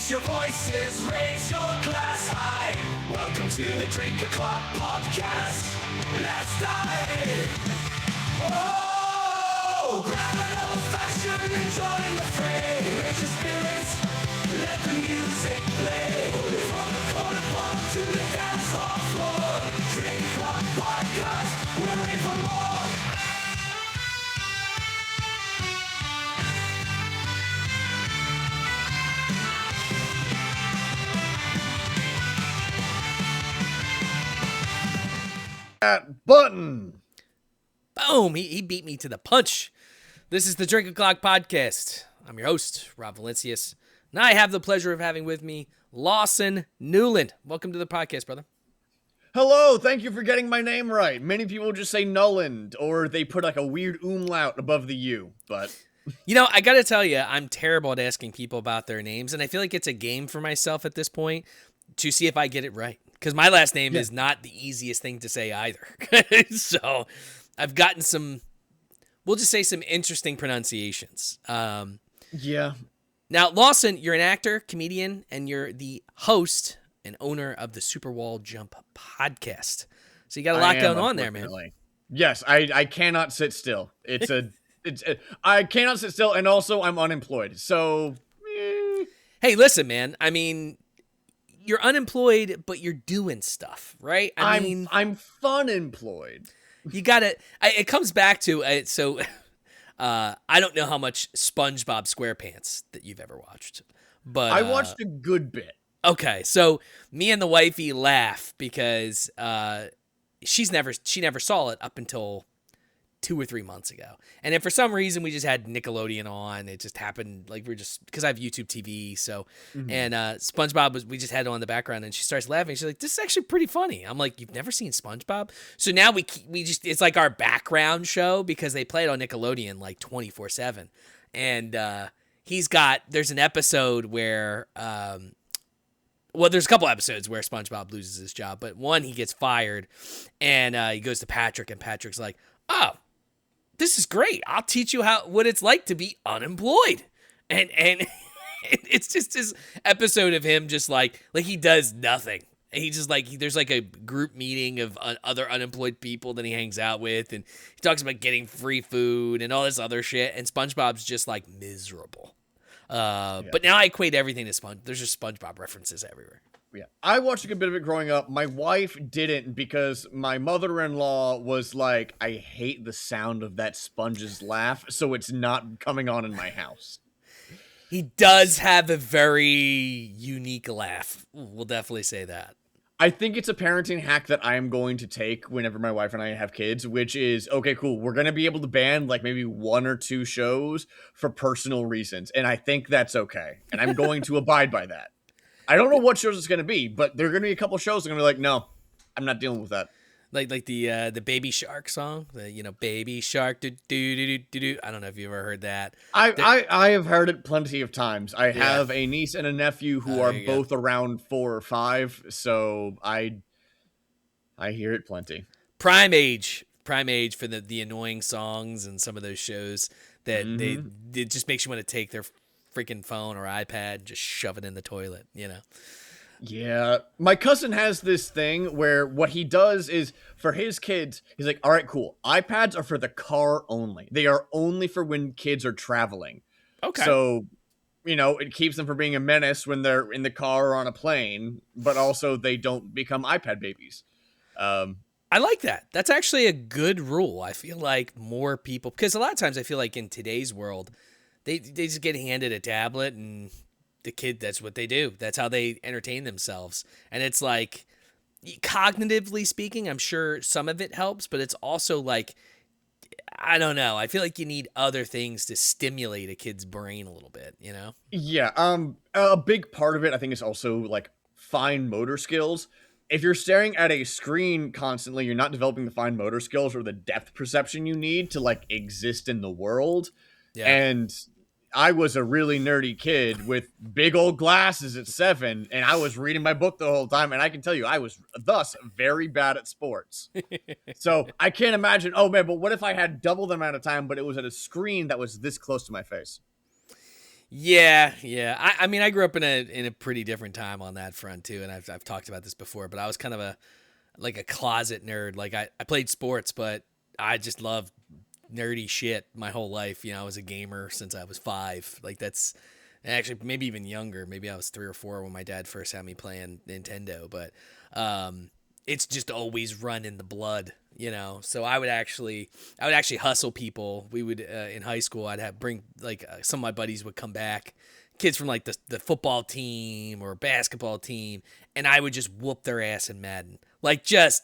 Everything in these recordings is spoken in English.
Raise your voices, raise your glass high. Welcome to the DrinkO'Clock Podcast. Let's dive. Oh, grab an old fashioned and join the fray. Raise your spirits, let the music play. From the corner pub to the dance hall floor. DrinkO'Clock Podcast, we're ready for more. That button. Boom! He beat me to the punch. This is the DrinkO'Clock Podcast. I'm your host, Rob Valincius, and I have the pleasure of having with me Lawson Nuland. Welcome to the podcast, brother. Hello, thank you for getting my name right. Many people just say Nuland, or they put like a weird umlaut above the U, but... You know, I gotta tell you, I'm terrible at asking people about their names, and I feel like it's a game for myself at this point to see if I get it right. Because my last name is not the easiest thing to say either. So I've gotten some, we'll just say some interesting pronunciations. Yeah. Now, Lawson, you're an actor, comedian, and you're the host and owner of the Super Wall Jump podcast. So you got a lot going on there, man. Yes, I cannot sit still. I cannot sit still, and also I'm unemployed. So, Hey, listen, man. I mean, you're unemployed, but you're doing stuff, right? I'm fun employed. You gotta. It comes back to so. I don't know how much SpongeBob SquarePants that you've ever watched, but I watched a good bit. Okay, so me and the wifey laugh because she never saw it up until 2 or 3 months ago. And then for some reason we just had Nickelodeon on. It just happened like we're just because I have YouTube TV. So and SpongeBob we just had it on in the background and she starts laughing. She's like, "This is actually pretty funny." I'm like, "You've never seen SpongeBob?" So now we just it's like our background show because they play it on Nickelodeon like 24/7. And there's an episode where well, there's a couple episodes where SpongeBob loses his job, but one he gets fired and he goes to Patrick and Patrick's like, "Oh, this is great. I'll teach you what it's like to be unemployed." And it's just this episode of him just like he does nothing. And he just there's like a group meeting of other unemployed people that he hangs out with. And he talks about getting free food and all this other shit. And SpongeBob's just like miserable. But now I equate everything to SpongeBob. There's just SpongeBob references everywhere. Yeah, I watched a good bit of it growing up. My wife didn't because my mother-in-law was like, "I hate the sound of that sponge's laugh, so it's not coming on in my house." He does have a very unique laugh. We'll definitely say that. I think it's a parenting hack that I am going to take whenever my wife and I have kids, which is, okay, cool, we're going to be able to ban like maybe 1 or 2 shows for personal reasons, and I think that's okay, and I'm going to abide by that. I don't know what shows it's going to be, but there are going to be a couple shows that are going to be like, "No, I'm not dealing with that." Like the Baby Shark song, Baby Shark do do do do do. I don't know if you ever heard that. I have heard it plenty of times. I have a niece and a nephew who are both around 4 or 5, so I hear it plenty. Prime age for the annoying songs and some of those shows that it just makes you want to take their freaking phone or iPad and just shove it in the toilet, Yeah, my cousin has this thing where what he does is for his kids, he's like, "All right, cool. iPads are for the car only. They are only for when kids are traveling." Okay. So, it keeps them from being a menace when they're in the car or on a plane, but also they don't become iPad babies. I like that. That's actually a good rule. I feel like more people, because a lot of times I feel like in today's world, they just get handed a tablet and the kid, that's what they do. That's how they entertain themselves. And it's like, cognitively speaking, I'm sure some of it helps, but it's also like, I don't know. I feel like you need other things to stimulate a kid's brain a little bit, Yeah. A big part of it, I think, is also like fine motor skills. If you're staring at a screen constantly, you're not developing the fine motor skills or the depth perception you need to like exist in the world. Yeah. And I was a really nerdy kid with big old glasses at 7, and I was reading my book the whole time, and I can tell you I was thus very bad at sports. So I can't imagine, oh man, but what if I had double the amount of time, but it was at a screen that was this close to my face? Yeah. I mean, I grew up in a pretty different time on that front too, and I've talked about this before. But I was kind of a closet nerd. Like I played sports, but I just loved nerdy shit my whole life. I was a gamer since I was 5. Like that's actually maybe even younger. Maybe I was 3 or 4 when my dad first had me playing Nintendo. But it's just always run in the blood. So I would actually hustle people. We would in high school. I'd bring some of my buddies would come back, kids from like the football team or basketball team, and I would just whoop their ass in Madden. That's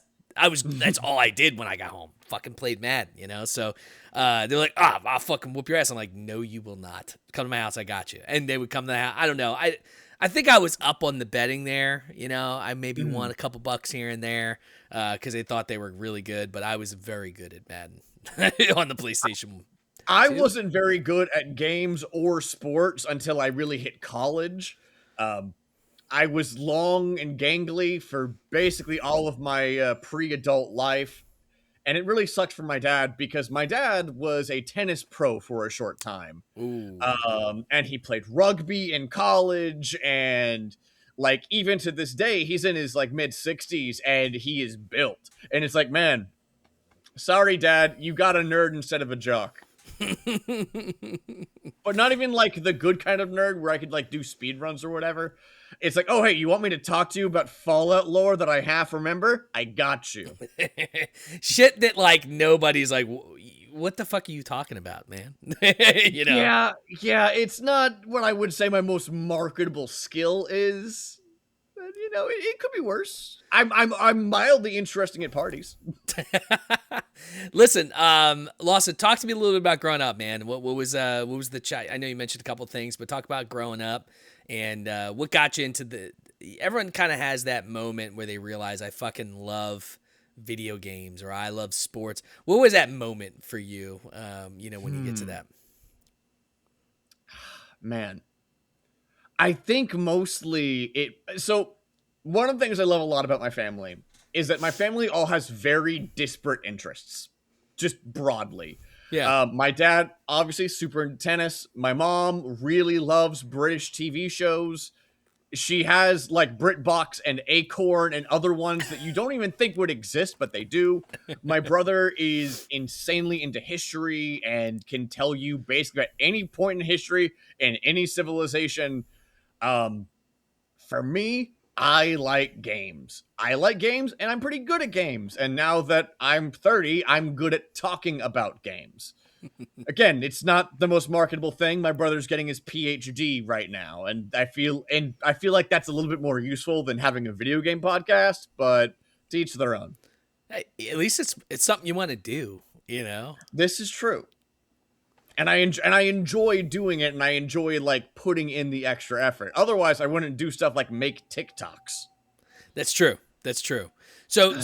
all I did when I got home. Fucking played Madden, So they're like, I'll fucking whoop your ass. I'm like, no, you will not. Come to my house. I got you. And they would come to the house. I don't know. I think I was up on the betting there. I maybe won a couple bucks here and there because they thought they were really good, but I was very good at Madden on the PlayStation. I wasn't very good at games or sports until I really hit college. I was long and gangly for basically all of my pre-adult life. And it really sucked for my dad because my dad was a tennis pro for a short time. Ooh. And he played rugby in college. And even to this day, he's in his mid 60s and he is built. And it's like, man, sorry, Dad, you got a nerd instead of a jock. But not even the good kind of nerd where I could do speed runs or whatever. It's like, oh, hey, you want me to talk to you about Fallout lore that I half remember? I got you. Shit that nobody's like, what the fuck are you talking about, man? Yeah, it's not what I would say my most marketable skill is. But, it could be worse. I'm mildly interesting at parties. Listen, Lawson, talk to me a little bit about growing up, man. What was the chat? I know you mentioned a couple of things, but talk about growing up and what got you into everyone kind of has that moment where they realize I fucking love video games or I love sports. What was that moment for you, when you get to that? Man, I think mostly so one of the things I love a lot about my family is that my family all has very disparate interests, just broadly. Yeah. My dad, obviously, super into tennis. My mom really loves British TV shows. She has BritBox and Acorn and other ones that you don't even think would exist, but they do. My brother is insanely into history and can tell you basically at any point in history in any civilization. For me, I like games. And I'm pretty good at games. And now that I'm 30, I'm good at talking about games. Again, it's not the most marketable thing. My brother's getting his PhD right now, and I feel like that's a little bit more useful than having a video game podcast, but to each their own. Hey, at least it's something you want to do, This is true. And I enjoy doing it, and I enjoy putting in the extra effort. Otherwise, I wouldn't do stuff like make TikToks. That's true. So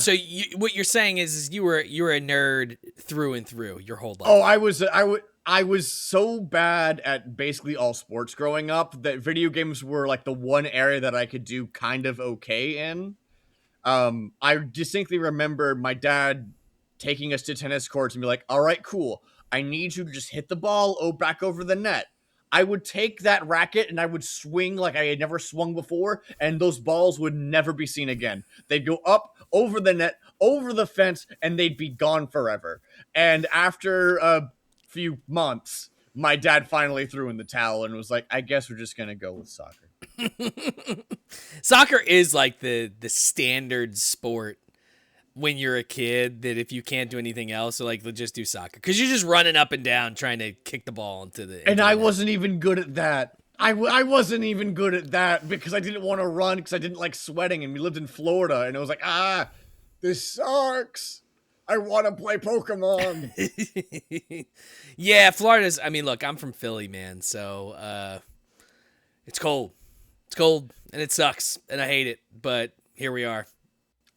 what you're saying is you were a nerd through and through your whole life. Oh, I was so bad at basically all sports growing up that video games were the one area that I could do kind of okay in. I distinctly remember my dad taking us to tennis courts and be like, all right, cool. I need you to just hit the ball back over the net. I would take that racket and I would swing like I had never swung before, and those balls would never be seen again. They'd go up, over the net, over the fence, and they'd be gone forever. And after a few months, my dad finally threw in the towel and was like, I guess we're just going to go with soccer. Soccer is the standard sport when you're a kid, that if you can't do anything else, so they'll just do soccer because you're just running up and down trying to kick the ball into the. And I wasn't even good at that. I wasn't even good at that because I didn't want to run because I didn't like sweating, and we lived in Florida, and it was like, this sucks. I want to play Pokemon. Yeah, Florida's. I mean, look, I'm from Philly, man, so it's cold. It's cold, and it sucks, and I hate it. But here we are.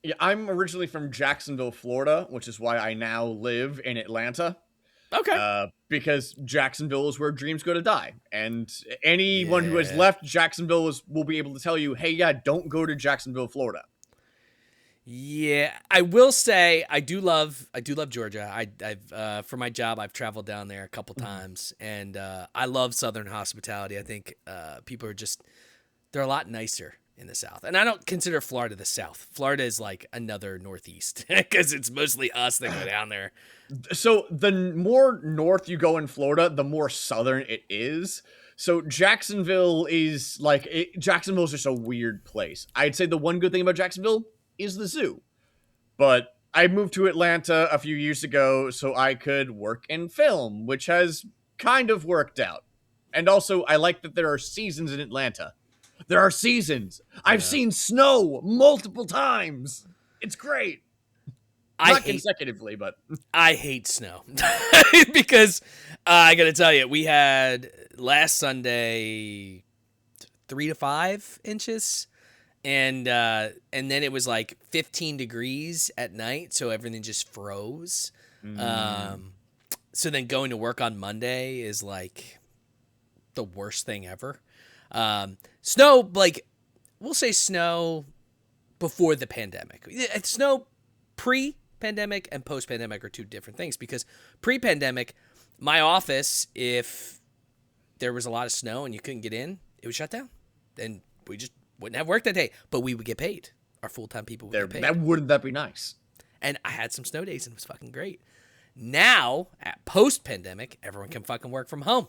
Yeah, I'm originally from Jacksonville, Florida, which is why I now live in Atlanta. Okay. Because Jacksonville is where dreams go to die. And anyone who has left Jacksonville will be able to tell you, hey, yeah, don't go to Jacksonville, Florida. Yeah, I will say I do love Georgia. I've for my job I've traveled down there a couple times, and I love Southern hospitality. I think people are just they're a lot nicer in the South, and I don't consider Florida the South. Florida is like another Northeast because it's mostly us that go down there. So the more north you go in Florida, the more southern it is. So Jacksonville is Jacksonville's just a weird place. I'd say the one good thing about Jacksonville is the zoo. But I moved to Atlanta a few years ago so I could work in film, which has kind of worked out. And also, I like that there are seasons in Atlanta. There are seasons. I've seen snow multiple times. It's great. Not consecutively, but I hate snow because I got to tell you, we had last Sunday 3 to 5 inches. And then it was like 15 degrees at night, so everything just froze. So then going to work on Monday is like the worst thing ever. Snow, like we'll say snow before the pandemic. Snow pre-pandemic and post-pandemic are two different things because pre-pandemic, my office, if there was a lot of snow and you couldn't get in, it would shut down. And we just wouldn't have work that day, but we would get paid. Our full-time people would get paid. Wouldn't that be nice? And I had some snow days, and it was fucking great. Now, at post-pandemic, everyone can fucking work from home.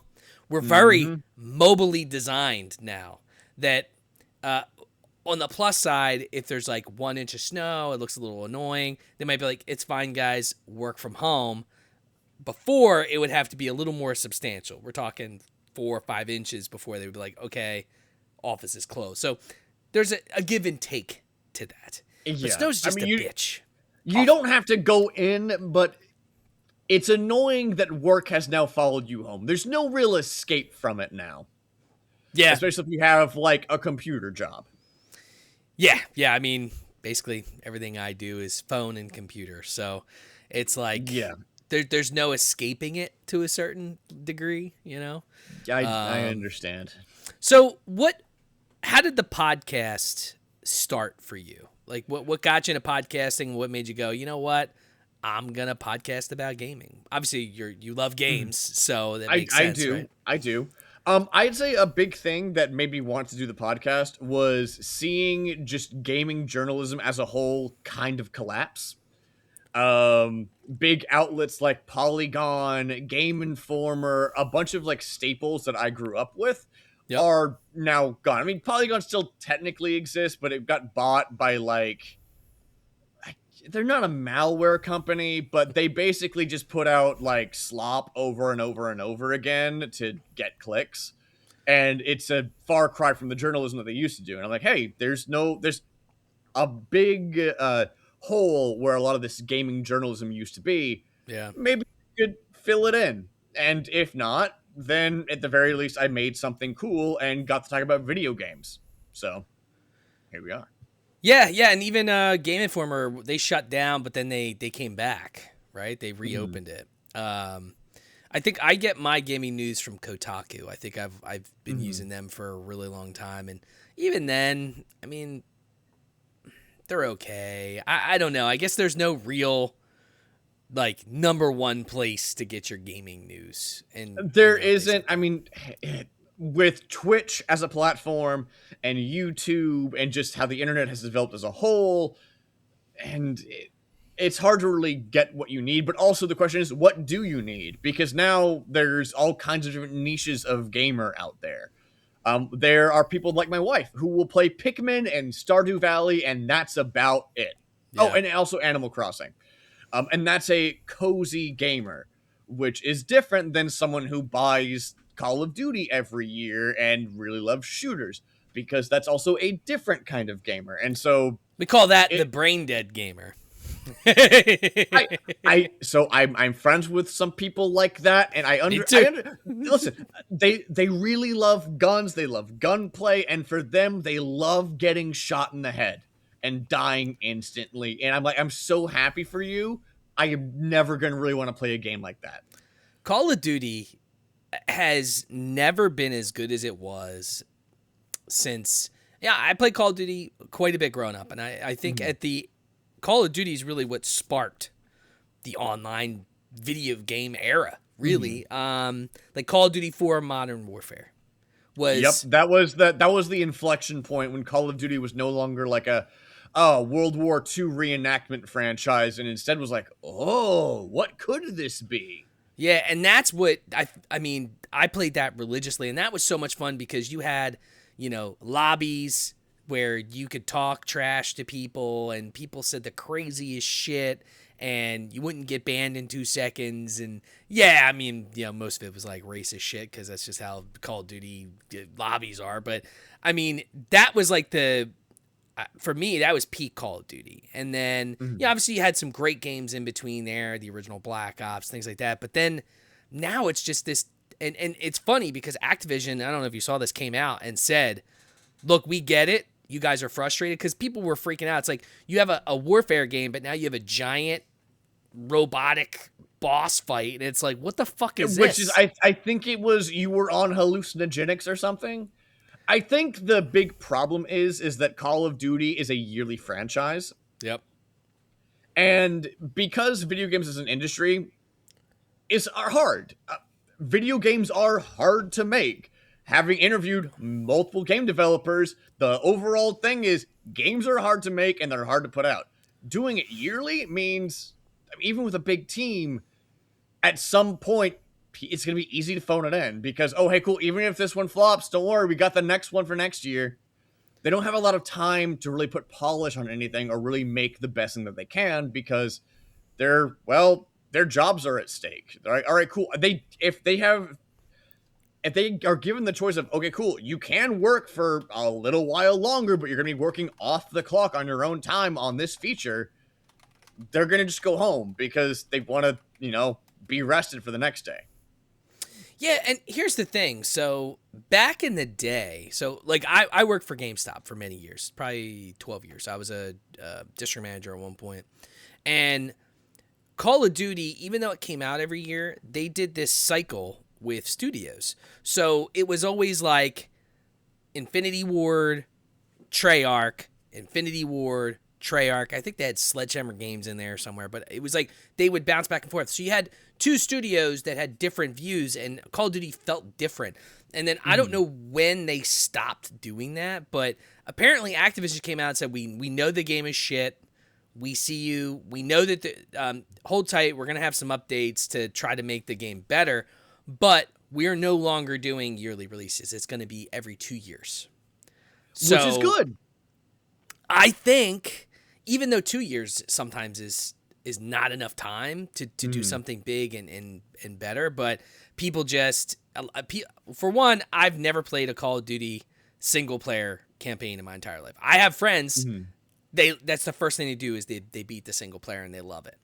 We're very mobily designed now that on the plus side, if there's like 1 inch of snow, it looks a little annoying. They might be like, it's fine, guys, work from home. Before, it would have to be a little more substantial. We're talking 4 or 5 inches before they would be like, okay, office is closed. So there's a give and take to that. But snow's just a bitch. You don't have to go in, but it's annoying that work has now followed you home. There's no real escape from it now. Yeah. Especially if you have like a computer job. Yeah. Yeah. I mean, basically everything I do is phone and computer. So it's like, there's no escaping it to a certain degree, you know? I understand. So how did the podcast start for you? Like what got you into podcasting? What made you go, you know what? I'm going to podcast about gaming. Obviously you love games, so that makes sense, right? I do. I'd say a big thing that made me want to do the podcast was seeing just gaming journalism as a whole kind of collapse. Big outlets like Polygon, Game Informer, a bunch of like staples that I grew up with are now gone. I mean, Polygon still technically exists, but it got bought by like, they're not a malware company, but they basically just put out like slop over and over and over again to get clicks. And it's a far cry from the journalism that they used to do. And I'm like, hey, there's a big hole where a lot of this gaming journalism used to be. Yeah. Maybe you could fill it in. And if not, then at the very least I made something cool and got to talk about video games. So here we are. Yeah, and even Game Informer, they shut down, but then they came back, right? They reopened it. I think I get my gaming news from Kotaku. I think I've been using them for a really long time, and even then, I mean, they're okay. I don't know. I guess there's no real like number one place to get your gaming news, and there isn't. I mean, with Twitch as a platform and YouTube and just how the internet has developed as a whole, and it's hard to really get what you need. But also the question is, what do you need? Because now there's all kinds of different niches of gamer out there. There are people like my wife who will play Pikmin and Stardew Valley, and that's about it. Yeah. Oh, and also Animal Crossing. And that's a cozy gamer, which is different than someone who buys Call of Duty every year and really loves shooters, because that's also a different kind of gamer. And so we call that the brain dead gamer. I'm friends with some people like that, and listen, they really love guns, they love gunplay, and for them, they love getting shot in the head and dying instantly. And I'm like, I'm so happy for you. I am never gonna really want to play a game like that. Call of Duty has never been as good as it was since. Yeah, I played Call of Duty quite a bit growing up, and I think at the Call of Duty is really what sparked the online video game era, really. Like Call of Duty 4 Modern Warfare was... Yep, that was the inflection point when Call of Duty was no longer like a World War II reenactment franchise, and instead was like, oh, what could this be? Yeah, and that's what I mean, I played that religiously, and that was so much fun because you had, lobbies where you could talk trash to people, and people said the craziest shit, and you wouldn't get banned in 2 seconds. And yeah, I mean, most of it was like racist shit because that's just how Call of Duty lobbies are. But I mean, that was like for me, that was peak Call of Duty. And then, obviously you had some great games in between there, the original Black Ops, things like that. But then now it's just this, and it's funny because Activision, I don't know if you saw this, came out and said, look, we get it. You guys are frustrated because people were freaking out. It's like you have a warfare game, but now you have a giant robotic boss fight. And it's like, what the fuck is this? Which is, I think it was, you were on hallucinogenics or something. I think the big problem is that Call of Duty is a yearly franchise. Yep. And because video games as an industry are hard. Video games are hard to make. Having interviewed multiple game developers, the overall thing is games are hard to make and they're hard to put out. Doing it yearly means, even with a big team, at some point, it's going to be easy to phone it in because, oh, hey, cool, even if this one flops, don't worry, we got the next one for next year. They don't have a lot of time to really put polish on anything or really make the best thing that they can because their jobs are at stake. All right, cool. If they are given the choice of, okay, cool, you can work for a little while longer, but you're going to be working off the clock on your own time on this feature, they're going to just go home because they want to, be rested for the next day. Yeah, and here's the thing. So back in the day, I worked for GameStop for many years, probably 12 years. I was a district manager at one point. And Call of Duty, even though it came out every year, they did this cycle with studios. So it was always like Infinity Ward, Treyarch, Infinity Ward, Treyarch. I think they had Sledgehammer Games in there somewhere, but it was like they would bounce back and forth. So you had 2 studios that had different views, and Call of Duty felt different. And then I don't know when they stopped doing that, but apparently Activision came out and said, we know the game is shit. We see you. We know that hold tight. We're going to have some updates to try to make the game better, but we're no longer doing yearly releases. It's going to be every 2 years. Which is good. I think, even though 2 years sometimes is not enough time to do something big and better, but people just, for one, I've never played a Call of Duty single player campaign in my entire life. I have friends, that's the first thing they do is they beat the single player and they love it.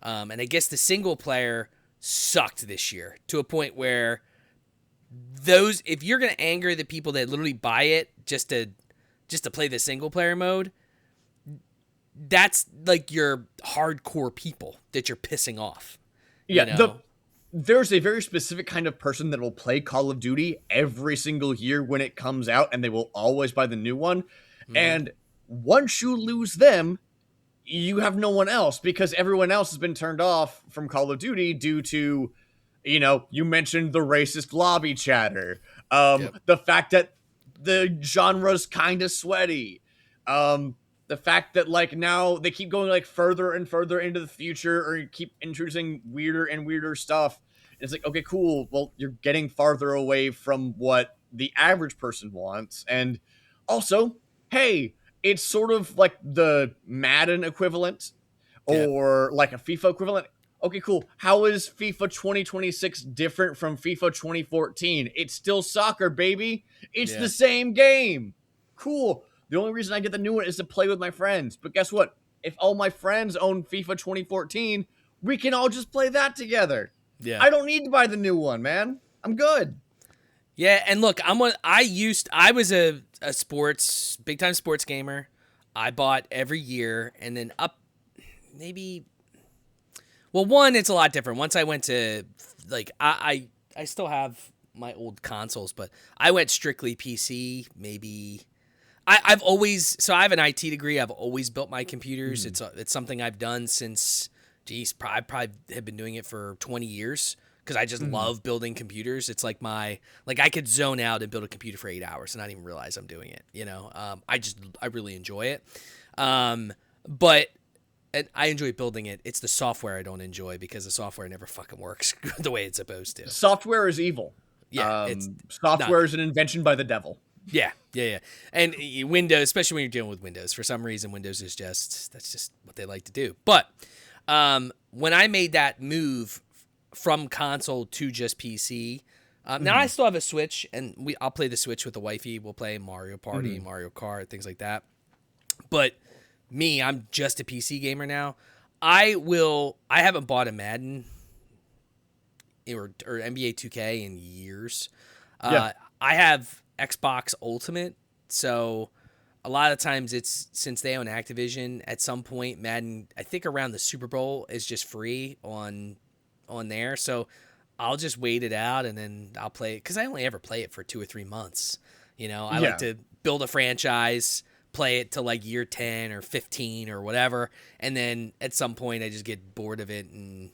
And I guess the single player sucked this year to a point where if you're going to anger the people that literally buy it just to play the single player mode, that's like your hardcore people that you're pissing off. Yeah, there's a very specific kind of person that will play Call of Duty every single year when it comes out, and they will always buy the new one. And once you lose them, you have no one else because everyone else has been turned off from Call of Duty due to, you mentioned the racist lobby chatter, the fact that the genre's kind of sweaty, the fact that now they keep going further and further into the future or keep introducing weirder and weirder stuff. It's like, okay, cool. Well, you're getting farther away from what the average person wants. And also, hey, it's sort of like the Madden equivalent or like a FIFA equivalent. Okay, cool. How is FIFA 2026 different from FIFA 2014? It's still soccer, baby. It's the same game. Cool. The only reason I get the new one is to play with my friends. But guess what? If all my friends own FIFA 2014, we can all just play that together. Yeah. I don't need to buy the new one, man. I'm good. Yeah, and look, I was a big time sports gamer. I bought every year, and then one, it's a lot different. Once I went to I still have my old consoles, but I went strictly PC maybe I've always, so I have an IT degree. I've always built my computers. It's something I've done since, I probably have been doing it for 20 years because I just love building computers. It's like I could zone out and build a computer for 8 hours and not even realize I'm doing it. I really enjoy it. But and I enjoy building it. It's the software I don't enjoy because the software never fucking works the way it's supposed to. Software is evil. Yeah, software is an invention by the devil. Yeah. And Windows, especially when you're dealing with Windows, for some reason, Windows is that's just what they like to do. But when I made that move from console to just PC, now I still have a Switch, and I'll play the Switch with the wifey. We'll play Mario Party, Mario Kart, things like that. But me, I'm just a PC gamer now. I haven't bought a Madden or NBA 2K in years. I have Xbox Ultimate, so a lot of times it's, since they own Activision, at some point Madden, I think around the Super Bowl, is just free on there. So I'll just wait it out and then I'll play it because I only ever play it for 2 or 3 months. I like to build a franchise, play it till like year 10 or 15 or whatever, and then at some point I just get bored of it and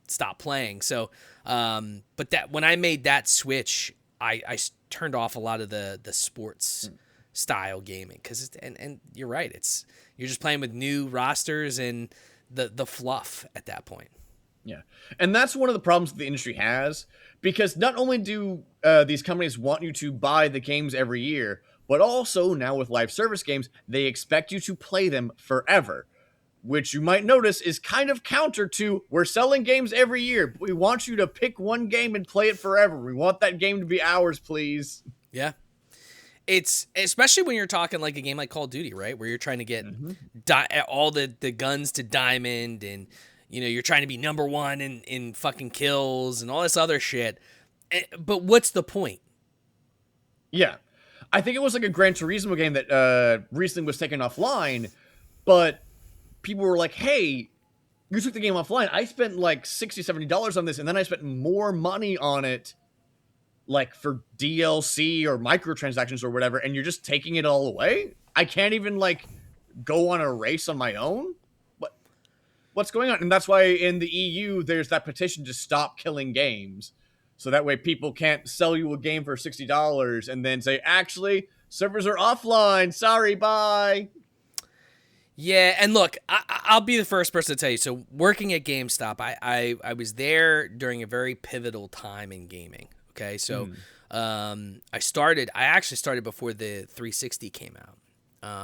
stop playing. So, but that when I made that switch, I turned off a lot of the sports style gaming because and you're right, you're just playing with new rosters and the fluff at that point. Yeah, and that's one of the problems that the industry has, because not only do these companies want you to buy the games every year, but also now with live service games, they expect you to play them forever, which you might notice is kind of counter to, we're selling games every year, but we want you to pick one game and play it forever. We want that game to be ours, please. Yeah. It's especially when you're talking like a game like Call of Duty, right? Where you're trying to get all the guns to diamond, and you're trying to be number one in fucking kills and all this other shit. But what's the point? Yeah. I think it was like a Gran Turismo game that recently was taken offline, but people were like, hey, you took the game offline. I spent like $60, $70 on this, and then I spent more money on it, like for DLC or microtransactions or whatever, and you're just taking it all away? I can't even like go on a race on my own? What's going on? And that's why in the EU, there's that petition to stop killing games. So that way people can't sell you a game for $60 and then say, actually, servers are offline. Sorry, bye. Yeah, and look, I'll be the first person to tell you. So working at GameStop, I was there during a very pivotal time in gaming. Okay, so I actually started before the 360 came out.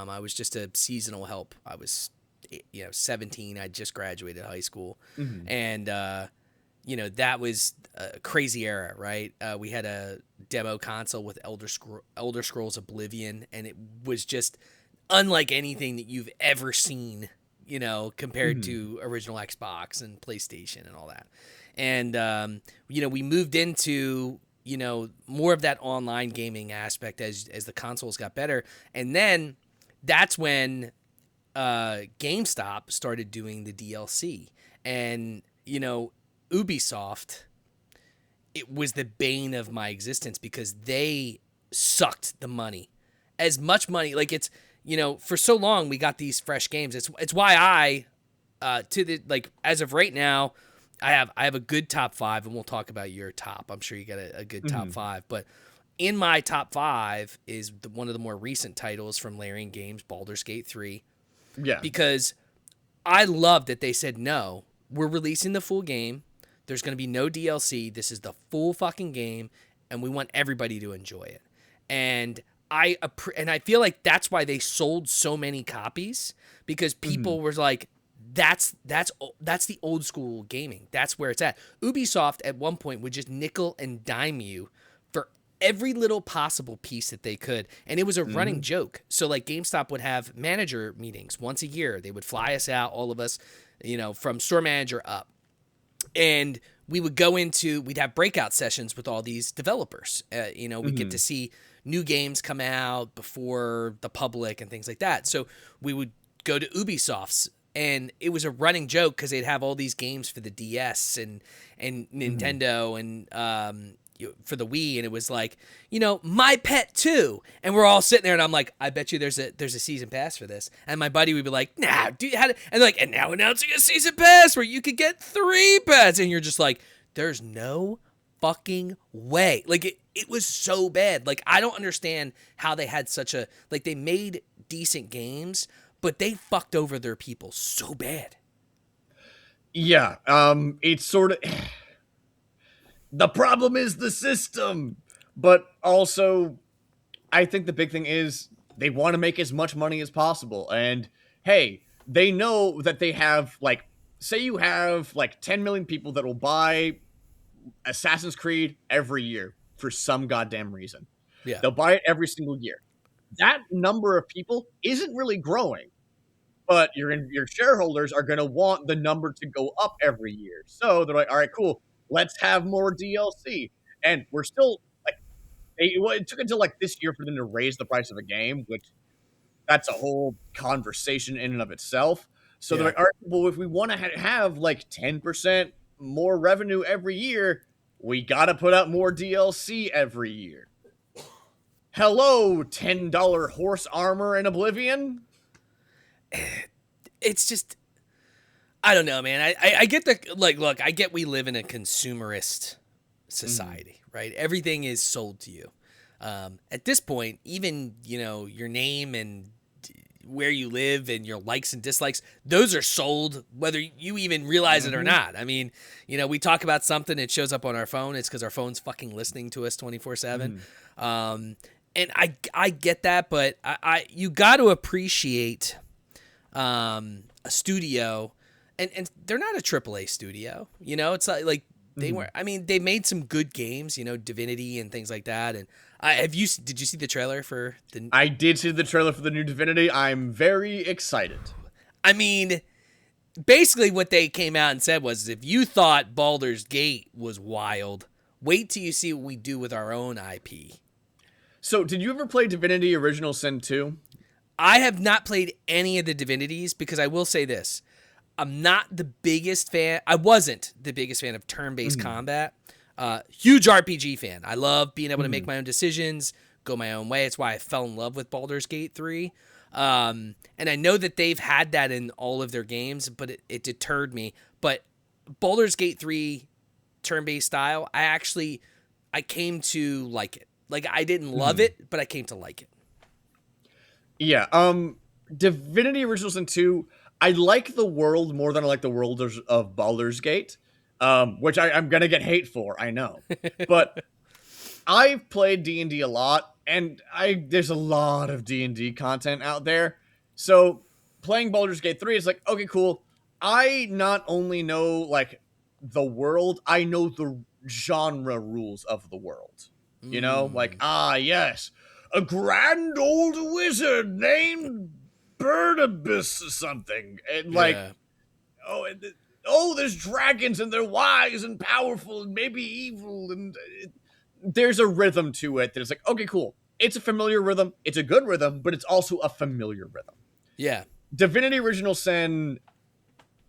I was just a seasonal help. I was 17. I just graduated high school, and that was a crazy era, right? We had a demo console with Elder Scrolls Oblivion, and it was just unlike anything that you've ever seen, compared to original Xbox and PlayStation and all that. And we moved into more of that online gaming aspect as the consoles got better, and then that's when GameStop started doing the DLC, and Ubisoft, it was the bane of my existence because they sucked the money, as much money. Like it's, for so long we got these fresh games. It's why as of right now, I have a good top 5, and we'll talk about your top. I'm sure you got a good top 5, but in my top 5 is one of the more recent titles from Larian Games, Baldur's Gate 3. Yeah. Because I love that they said, no, we're releasing the full game. There's going to be no DLC. This is the full fucking game, and we want everybody to enjoy it. And I feel like that's why they sold so many copies, because people were like, that's the old school gaming. That's where it's at. Ubisoft at one point would just nickel and dime you for every little possible piece that they could, and it was a running joke. So like GameStop would have manager meetings once a year. They would fly us out, all of us, from store manager up, and we would we'd have breakout sessions with all these developers. We get to see new games come out before the public and things like that. So we would go to Ubisoft's, and it was a running joke because they'd have all these games for the DS and Nintendo, and for the Wii, and it was like, My Pet 2, and we're all sitting there, and I'm like, I bet you there's a season pass for this, and my buddy would be like, Nah, dude, and like, and now announcing a season pass where you could get 3 pets, and you're just like, there's no fucking way. Like it was so bad. Like I don't understand how they had such a they made decent games, but they fucked over their people so bad. Yeah, it's sort of the problem is the system, but also I think the big thing is they want to make as much money as possible. And hey, they know that they have say you have 10 million people that will buy Assassin's Creed every year for some goddamn reason. Yeah. They'll buy it every single year. That number of people isn't really growing, but your shareholders are going to want the number to go up every year. So they're like, all right, cool. Let's have more DLC. And we're still it took until this year for them to raise the price of a game, which that's a whole conversation in and of itself. So they're like, all right, well, if we want to have 10% more revenue every year, we got to put out more DLC every year. Hello, $10 horse armor in Oblivion. It's just, I don't know, man. I get the, look, I get we live in a consumerist society, right? Everything is sold to you. At this point, even, your name and where you live and your likes and dislikes, those are sold whether you even realize it or not. I mean, we talk about something, it shows up on our phone, it's because our phone's fucking listening to us 24/7. And I get that, but you got to appreciate a studio, and they're not a AAA studio. It's like they were. I mean, they made some good games, Divinity and things like that. And did you see the trailer for the? I did see the trailer for the new Divinity. I'm very excited. I mean, basically what they came out and said was, if you thought Baldur's Gate was wild, wait till you see what we do with our own IP. So, did you ever play Divinity Original Sin 2? I have not played any of the Divinities because I will say this. I'm not the biggest fan. I wasn't the biggest fan of turn-based combat. Huge RPG fan. I love being able to make my own decisions, go my own way. It's why I fell in love with Baldur's Gate 3. And I know that they've had that in all of their games, but it deterred me. But Baldur's Gate 3 turn-based style, I came to like it. I didn't love it, but I came to like it. Yeah, Divinity Original Sin 2, I like the world more than I like the world of Baldur's Gate, which I'm going to get hate for, I know. But I've played D&D a lot, and there's a lot of D&D content out there. So playing Baldur's Gate 3 is like, okay, cool. I not only know, the world, I know the genre rules of the world. Yes, a grand old wizard named Burnabas or something. And there's dragons and they're wise and powerful and maybe evil. And there's a rhythm to it that is okay, cool. It's a familiar rhythm. It's a good rhythm, but it's also a familiar rhythm. Yeah. Divinity Original Sin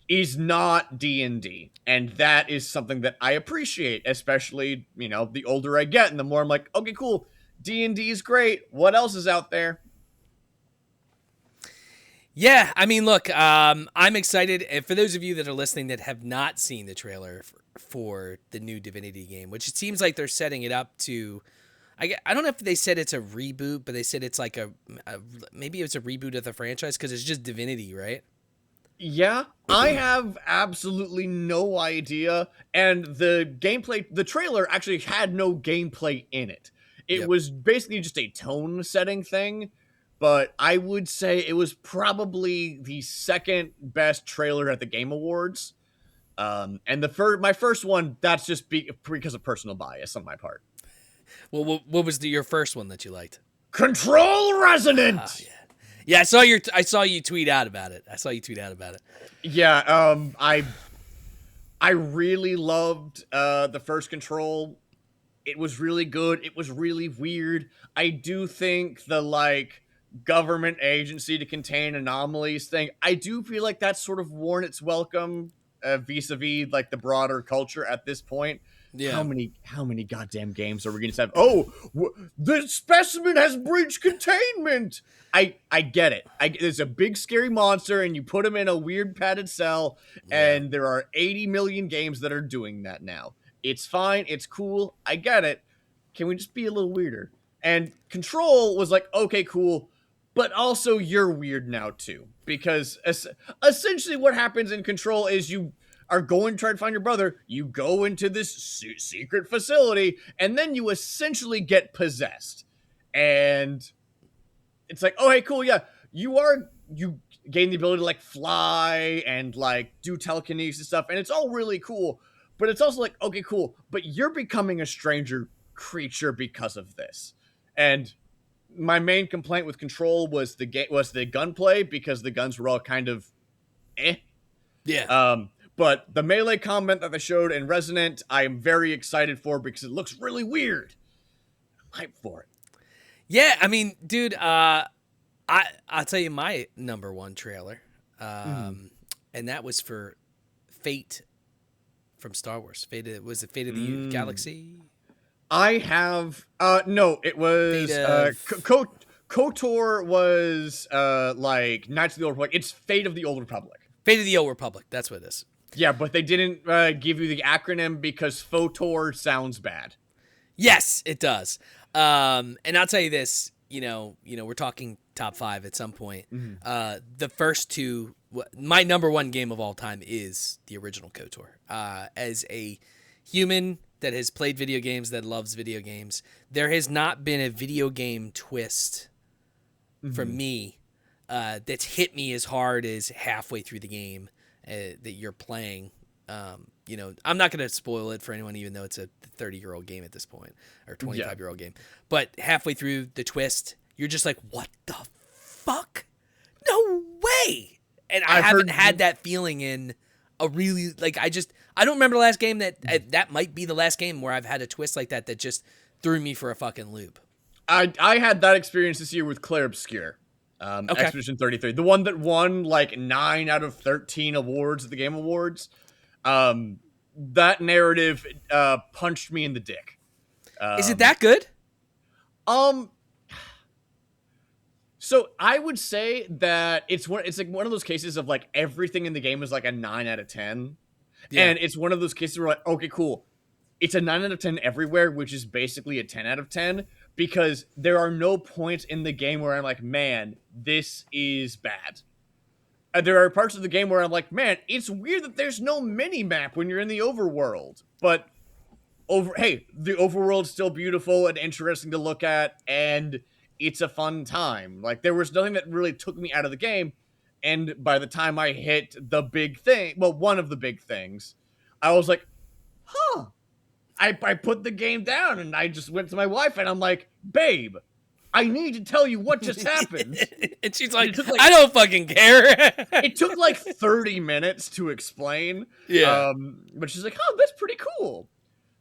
is not D&D, and that is something that I appreciate, especially, the older I get and the more I'm like, okay, cool, D&D is great. What else is out there? Yeah, I mean, look, I'm excited. And for those of you that are listening that have not seen the trailer for the new Divinity game, which it seems like they're setting it up to, I don't know if they said it's a reboot, but they said it's like maybe it's a reboot of the franchise because it's just Divinity, right? Yeah, I have absolutely no idea. And the gameplay, the trailer actually had no gameplay in it. It was basically just a tone setting thing. But I would say it was probably the second best trailer at the Game Awards. And my first one, that's just because of personal bias on my part. Well, what was your first one that you liked? Control Resonant! Yeah. Yeah, I saw you tweet out about it. Yeah, I really loved the first Control. It was really good. It was really weird. I do think the government agency to contain anomalies thing, I do feel like that's sort of worn its welcome vis-a-vis the broader culture at this point. Yeah. How many goddamn games are we going to have? Oh, the specimen has breached containment. I get it. There's a big scary monster, and you put him in a weird padded cell, and there are 80 million games that are doing that now. It's fine. It's cool. I get it. Can we just be a little weirder? And Control was like, okay, cool, but also you're weird now too, because essentially what happens in Control is you are going to try to find your brother, you go into this secret facility, and then you essentially get possessed. And it's like, oh, hey, cool, yeah, you gain the ability to, like, fly and, like, do telekinesis and stuff, and it's all really cool, but it's also like, okay, cool, but you're becoming a stranger creature because of this. And my main complaint with Control was the gunplay, because the guns were all kind of Yeah. But the melee combat that they showed in Resonant, I am very excited for, because it looks really weird. I'm hyped for it. Yeah, I mean, dude, I'll tell you my number one trailer, and that was for Fate from Star Wars. Was it Fate of the Galaxy? I have no, it was KOTOR was like Knights of the Old Republic. It's Fate of the Old Republic. Fate of the Old Republic. That's what it is. Yeah, but they didn't give you the acronym because FOTOR sounds bad. Yes, it does. And I'll tell you this, you know, we're talking top 5 at some point. The first two, my number one game of all time is the original KOTOR. As a human that has played video games, that loves video games, there has not been a video game twist for me that's hit me as hard as halfway through the game that you're playing. You know, I'm not going to spoil it for anyone, even though it's a 30-year-old game at this point, or 25-year-old game. But halfway through the twist, you're just like, what the fuck? No way! And I haven't had that feeling in a really, like, I don't remember the last game that might be the last game where I've had a twist like that just threw me for a fucking loop. I had that experience this year with Claire Obscure. Expedition 33, the one that won like 9 out of 13 awards at the Game Awards. That narrative punched me in the dick. Is it that good? So I would say that it's like one of those cases of, like, everything in the game is like a 9 out of 10. Yeah. And it's one of those cases where, like, okay, cool, it's a 9 out of 10 everywhere, which is basically a 10 out of 10, because there are no points in the game where I'm like, man, this is bad. There are parts of the game where I'm like, man, it's weird that there's no mini-map when you're in the overworld. But, the overworld's still beautiful and interesting to look at, and it's a fun time. Like, there was nothing that really took me out of the game, and by the time I hit the big thing, well, one of the big things, I was like, huh. I put the game down, and I just went to my wife, and I'm like, babe, I need to tell you what just happened. And she's like, I don't fucking care. It took like 30 minutes to explain. Yeah. But she's like, oh, that's pretty cool.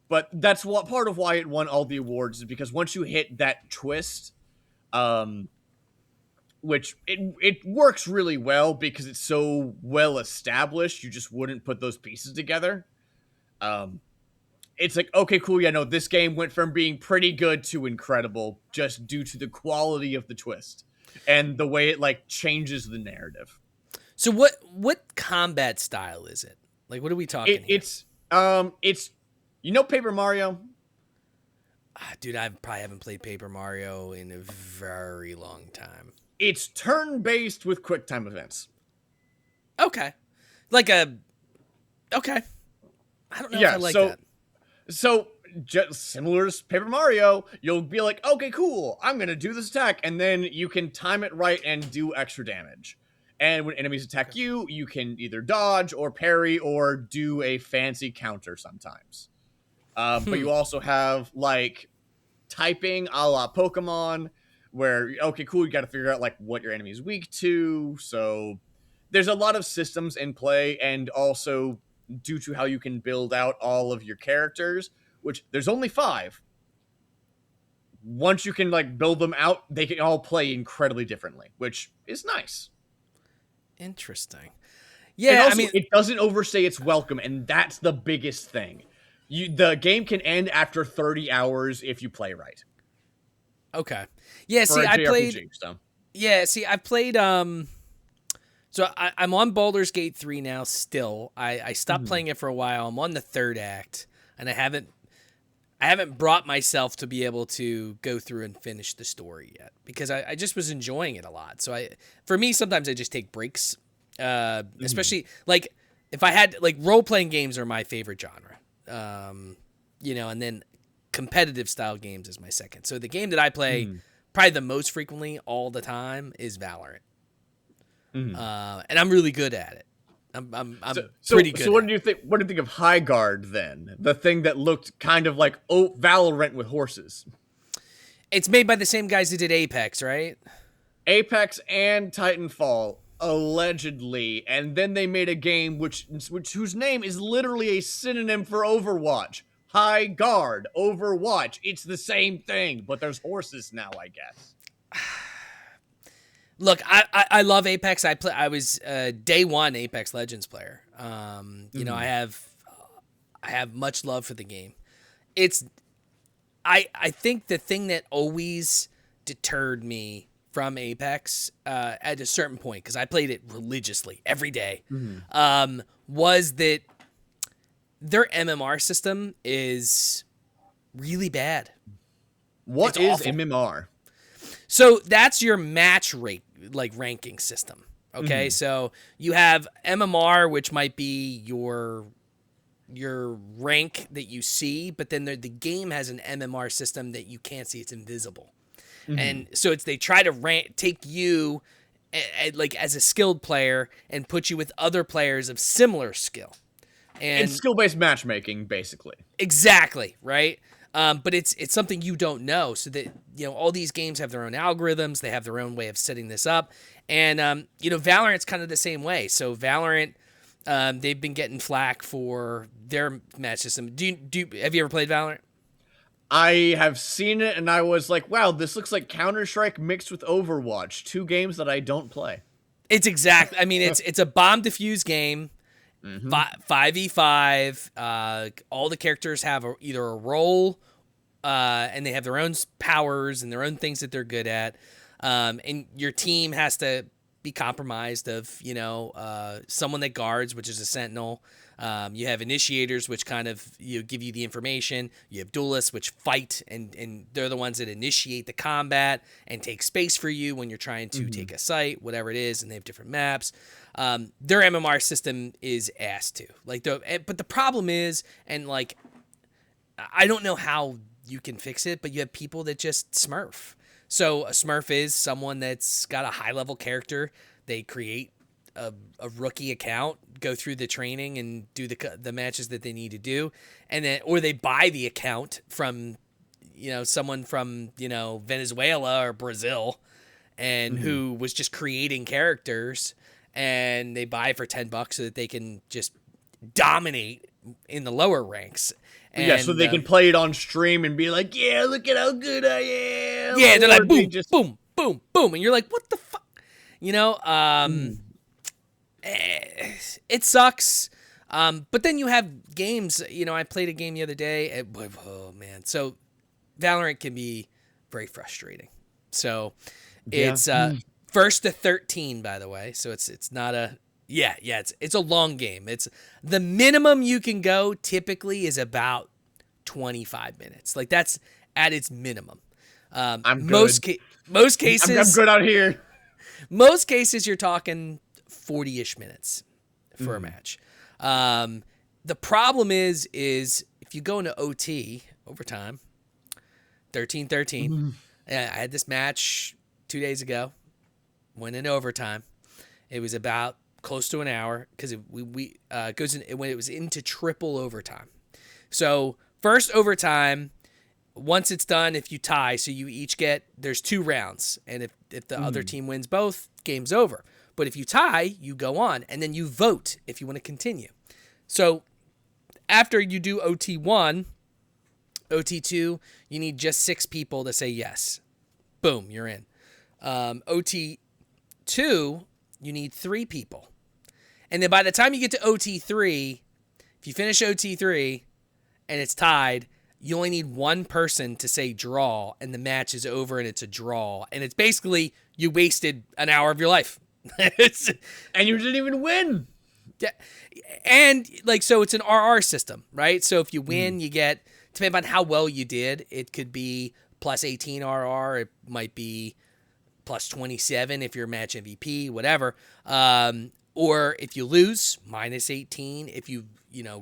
But that's what part of why it won all the awards, is because once you hit that twist, which it works really well because it's so well established, you just wouldn't put those pieces together. It's like, okay, cool, yeah, no, this game went from being pretty good to incredible just due to the quality of the twist and the way it, like, changes the narrative. So what combat style is it? Like, what are we talking here? It's you know Paper Mario? Dude, I probably haven't played Paper Mario in a very long time. It's turn-based with quick time events. Okay. Okay. I don't know if I like that. So, just similar to Paper Mario, you'll be like, okay, cool, I'm going to do this attack, and then you can time it right and do extra damage. And when enemies attack you, you can either dodge or parry or do a fancy counter sometimes. But you also have, like, typing a la Pokemon, where, okay, cool, you got to figure out, like, what your enemy's weak to. So there's a lot of systems in play, and also due to how you can build out all of your characters, which there's only 5. Once you can, like, build them out, they can all play incredibly differently, which is nice. Interesting. Yeah, also, I mean, it doesn't overstay its welcome, and that's the biggest thing. The game can end after 30 hours if you play right. Okay. Yeah, For see, a I JRPG, played. so. Yeah, see, I played. So I'm on Baldur's Gate 3 now. Still, I stopped playing it for a while. I'm on the third act, and I haven't brought myself to be able to go through and finish the story yet because I just was enjoying it a lot. So for me, sometimes I just take breaks, especially like if I had like role playing games are my favorite genre. And then competitive style games is my second. So the game that I play probably the most frequently all the time is Valorant. And I'm really good at it. I'm pretty good. So what do you think? What do you think of High Guard then? The thing that looked kind of like Valorant with horses. It's made by the same guys who did Apex, right? Apex and Titanfall. Allegedly, and then they made a game whose name is literally a synonym for Overwatch. High Guard, Overwatch. It's the same thing, but there's horses now, I guess. Look, I love Apex. I was day one Apex Legends player. I have much love for the game. I think the thing that always deterred me from Apex at a certain point, because I played it religiously every day, was that their MMR system is really bad. What is MMR? So that's your match rate, like ranking system. Okay, so you have MMR, which might be your rank that you see, but then the game has an MMR system that you can't see; it's invisible. And so they try to take you like as a skilled player and put you with other players of similar skill. And it's skill-based matchmaking, basically. Exactly, right? But it's something you don't know. So that, all these games have their own algorithms. They have their own way of setting this up. And, Valorant's kind of the same way. So Valorant, they've been getting flack for their match system. Have you ever played Valorant? I have seen it, and I was like, wow, this looks like Counter-Strike mixed with Overwatch. 2 games that I don't play. It's it's a bomb defuse game, 5v5. All the characters have either a role, and they have their own powers and their own things that they're good at. And your team has to be compromised of, someone that guards, which is a sentinel. You have initiators, which kind of give you the information. You have duelists, which fight, and they're the ones that initiate the combat and take space for you when you're trying to take a site, whatever it is, and they have different maps. Their MMR system is ass too. But the problem is, and like, I don't know how you can fix it, but you have people that just smurf. So a smurf is someone that's got a high level character. They create a rookie account, go through the training and do the matches that they need to do, and then or they buy the account from someone from Venezuela or Brazil, and who was just creating characters, and they buy for $10 so that they can just dominate in the lower ranks. And, so they can play it on stream and be like, yeah, look at how good I am. Yeah, they're like boom, boom, boom, boom, and you're like, what the fuck, It sucks. But then you have games, I played a game the other day. Oh man. So Valorant can be very frustrating. So it's, first to 13, by the way. So it's not it's a long game. It's the minimum you can go typically is about 25 minutes. Like that's at its minimum. I'm good. Most cases, I'm good out here. Most cases you're talking 40-ish minutes for a match. The problem is if you go into OT, overtime, 13-13, I had this match 2 days ago, went into overtime. It was about close to an hour because it goes in when it was into triple overtime. So first overtime, once it's done, if you tie, so you each there's 2 rounds, and if the other team wins both, game's over. But if you tie, you go on, and then you vote if you want to continue. So after you do OT1, OT2, you need just 6 people to say yes. Boom, you're in. OT2, you need 3 people. And then by the time you get to OT3, if you finish OT3 and it's tied, you only need one person to say draw, and the match is over and it's a draw. And it's basically you wasted an hour of your life. And you didn't even win. Yeah. And like, so it's an RR system, right? So if you win, you get, depending on how well you did, it could be plus 18 RR. It might be plus 27 if you're match MVP, whatever. Or if you lose, minus 18. If you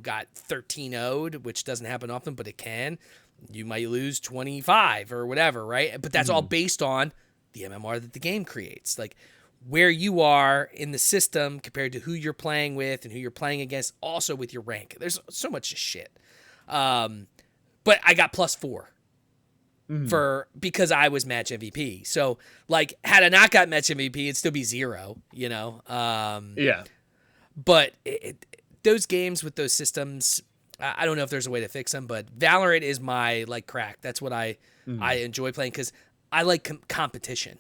got 13-0'd, which doesn't happen often, but it can, you might lose 25 or whatever, right? But that's all based on the MMR that the game creates. Like where you are in the system compared to who you're playing with and who you're playing against, also with your rank. There's so much shit. But I got +4 because I was match MVP. So like had I not got match MVP, it'd still be 0, Yeah. But those games with those systems, I don't know if there's a way to fix them, but Valorant is my like crack. That's what I enjoy playing because I like competition.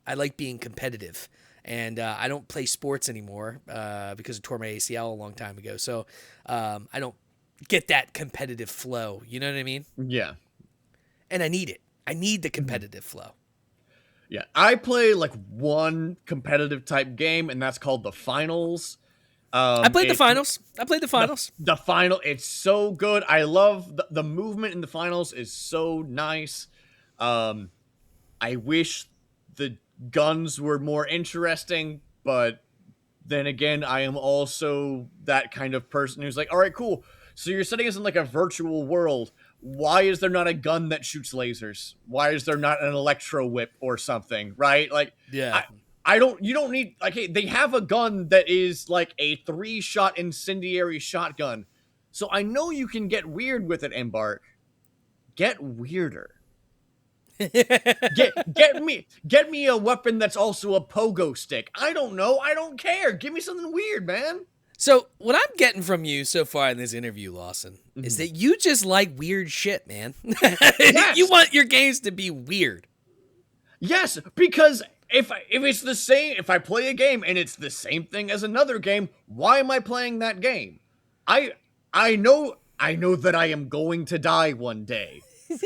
I like being competitive. And I don't play sports anymore because I tore my ACL a long time ago. So I don't get that competitive flow. You know what I mean? Yeah. And I need it. I need the competitive flow. Yeah. I play like one competitive type game, and that's called the finals. I played the finals. The final, it's so good. I love the movement in the finals is so nice. I wish the guns were more interesting, but then again, I am also that kind of person who's like, all right, cool. So you're setting us in like a virtual world. Why is there not a gun that shoots lasers? Why is there not an electro whip or something? Right? Like, Yeah. you don't need, like, hey, they have a gun that is like a 3-shot incendiary shotgun. So I know you can get weird with it, Embark. Get weirder. Get me a weapon that's also a pogo stick. I don't know. I don't care. Give me something weird, man. So what I'm getting from you so far in this interview, Lawson, is that you just like weird shit, man. Yes. You want your games to be weird. Yes, because if it's the same, if I play a game and it's the same thing as another game, why am I playing that game? I know that I am going to die one day.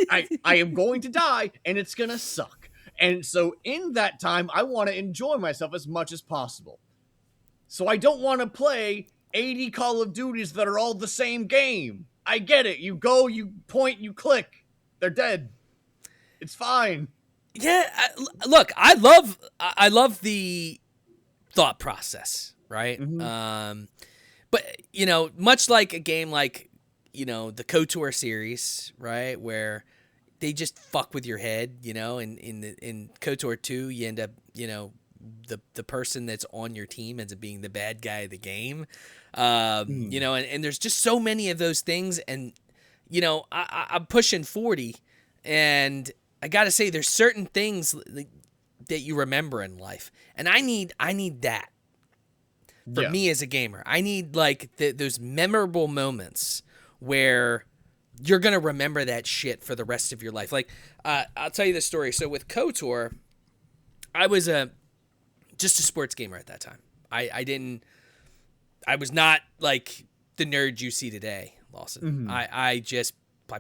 I am going to die, and it's gonna suck. And so in that time, I want to enjoy myself as much as possible. So I don't want to play 80 Call of Duties that are all the same game. I get it. You go, you point, you click. They're dead. It's fine. Yeah, look, I love the thought process, right? But much like a game like the KOTOR series, right, where they just fuck with your head, and in KOTOR 2, you end up, the person that's on your team ends up being the bad guy of the game, and there's just so many of those things, and I'm pushing 40, and I gotta say there's certain things that you remember in life, and I need that for me as a gamer. I need like those memorable moments where you're gonna remember that shit for the rest of your life. Like I'll tell you this story. So with KOTOR, I was just a sports gamer at that time. I was not like the nerd you see today, Lawson. I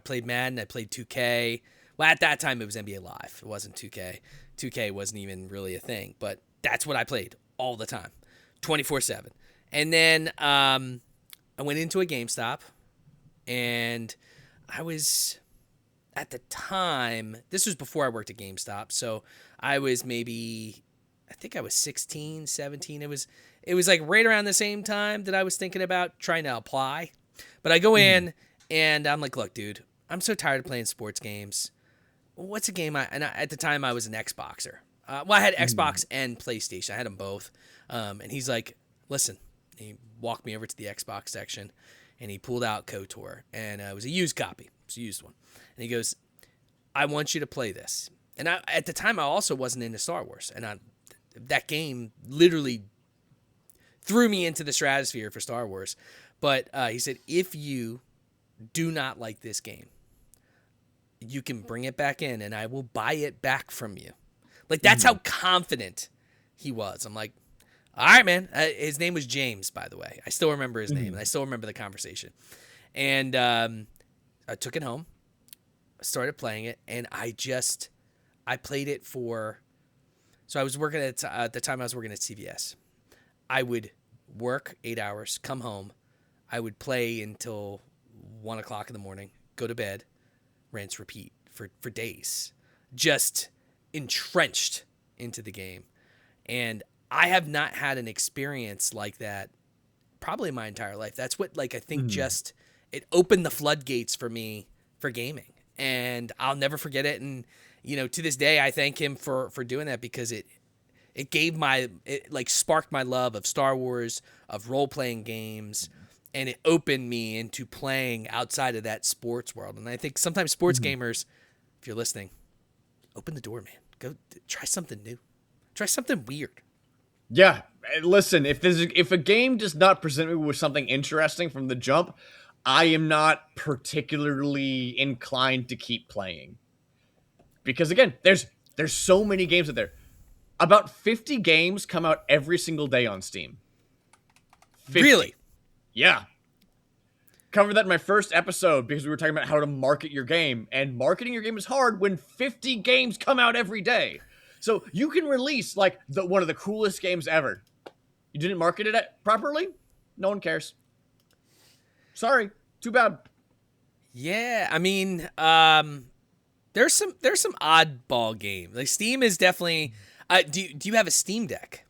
played Madden, I played 2K. Well, at that time it was NBA Live. It wasn't 2K. 2K wasn't even really a thing, but that's what I played all the time, 24/7. And then I went into a GameStop, and I was, at the time, this was before I worked at GameStop, so I was maybe, I think I was 16, 17. It was like right around the same time that I was thinking about trying to apply. But I go in, and I'm like, look, dude, I'm so tired of playing sports games. What's a game at the time I was an Xboxer. I had Xbox and PlayStation. I had them both. And he's like, listen. He walked me over to the Xbox section, and he pulled out KOTOR. And it was a used copy. It was a used one. And he goes, I want you to play this. And at the time, I also wasn't into Star Wars. And that game literally threw me into the stratosphere for Star Wars. But he said, if you do not like this game, you can bring it back in and I will buy it back from you. Like, that's how confident he was. I'm like, all right, man. His name was James, by the way. I still remember his name, and I still remember the conversation. And took it home, started playing it, and I played it for. So I was working at the time I was working at CVS. I would work 8 hours, come home, I would play until 1 o'clock in the morning, go to bed, rinse, repeat for days, just entrenched into the game. And I have not had an experience like that probably my entire life. That's what, like, I think just it opened the floodgates for me for gaming, and I'll never forget it. And to this day, I thank him for doing that, because it sparked my love of Star Wars, of role-playing games, and it opened me into playing outside of that sports world. And I think sometimes sports gamers, if you're listening, open the door, man. Go try something new. Try something weird. Yeah, listen, if a game does not present me with something interesting from the jump, I am not particularly inclined to keep playing. Because again, there's so many games out there. About 50 games come out every single day on Steam. 50. Really? Yeah. Covered that in my first episode because we were talking about how to market your game, and marketing your game is hard when 50 games come out every day. So you can release like one of the coolest games ever. You didn't market it properly? No one cares. Sorry. Too bad. Yeah, I mean, there's some oddball games. Like Steam is definitely. Do you have a Steam Deck?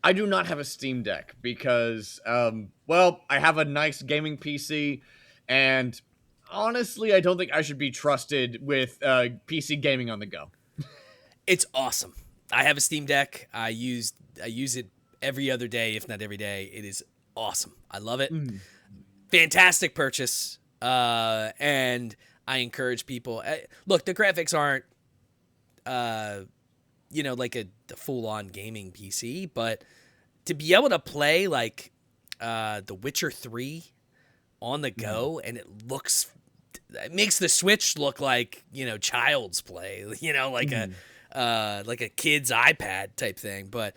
I do not have a Steam Deck because, I have a nice gaming PC, and honestly, I don't think I should be trusted with PC gaming on the go. It's awesome. I have a Steam Deck. I use it every other day, if not every day. It is awesome. I love it. Fantastic purchase. And I encourage people. Look, the graphics aren't, like a full-on gaming PC, but to be able to play like The Witcher 3 on the go, and it makes the Switch look like child's play, like a kid's iPad type thing, but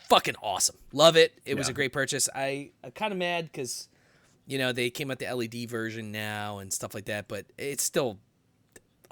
fucking awesome. Love it. It was a great purchase. I'm kind of mad because they came out the LED version now and stuff like that, but it's still,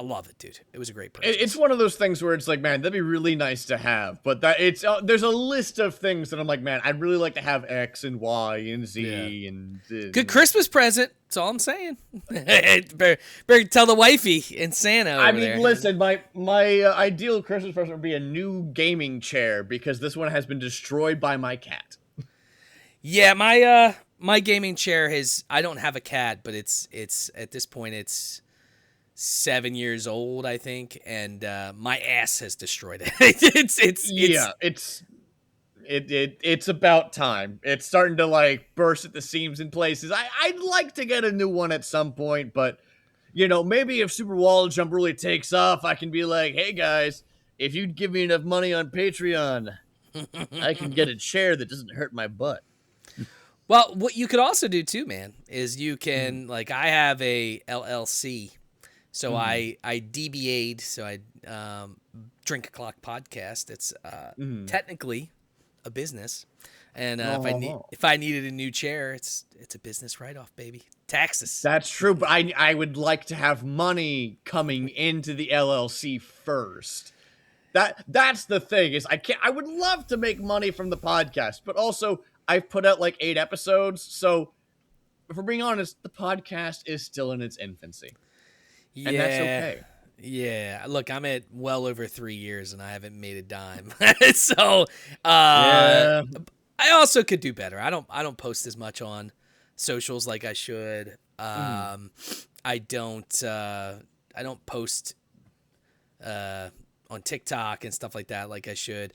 I love it, dude. It was a great purchase. It's one of those things where it's like, man, that'd be really nice to have, but there's a list of things that I'm like, man, I'd really like to have X and Y and Z and good Christmas present. That's all I'm saying. better tell the wifey and Santa over there. Listen, my ideal Christmas present would be a new gaming chair because this one has been destroyed by my cat. Yeah, my gaming chair I don't have a cat, but it's at this point it's 7 years old, I think, and my ass has destroyed it. It's about time. It's starting to like burst at the seams in places. I'd like to get a new one at some point, but maybe if Super Wall Jump really takes off, I can be like, hey guys, if you'd give me enough money on Patreon, I can get a chair that doesn't hurt my butt. Well, what you could also do too, man, is you can like I have a LLC. So I DBA'd, so I DrinkO'Clock Podcast. It's technically a business, and if I needed a new chair, it's a business write-off, baby. Taxes. That's true, but I would like to have money coming into the LLC first. That's the thing is I would love to make money from the podcast, but also I've put out like 8 episodes, so if we're being honest, the podcast is still in its infancy. Yeah. And that's okay. Yeah. Look, I'm at well over 3 years and I haven't made a dime. So, I also could do better. I don't post as much on socials like I should. I don't post on TikTok and stuff like that like I should.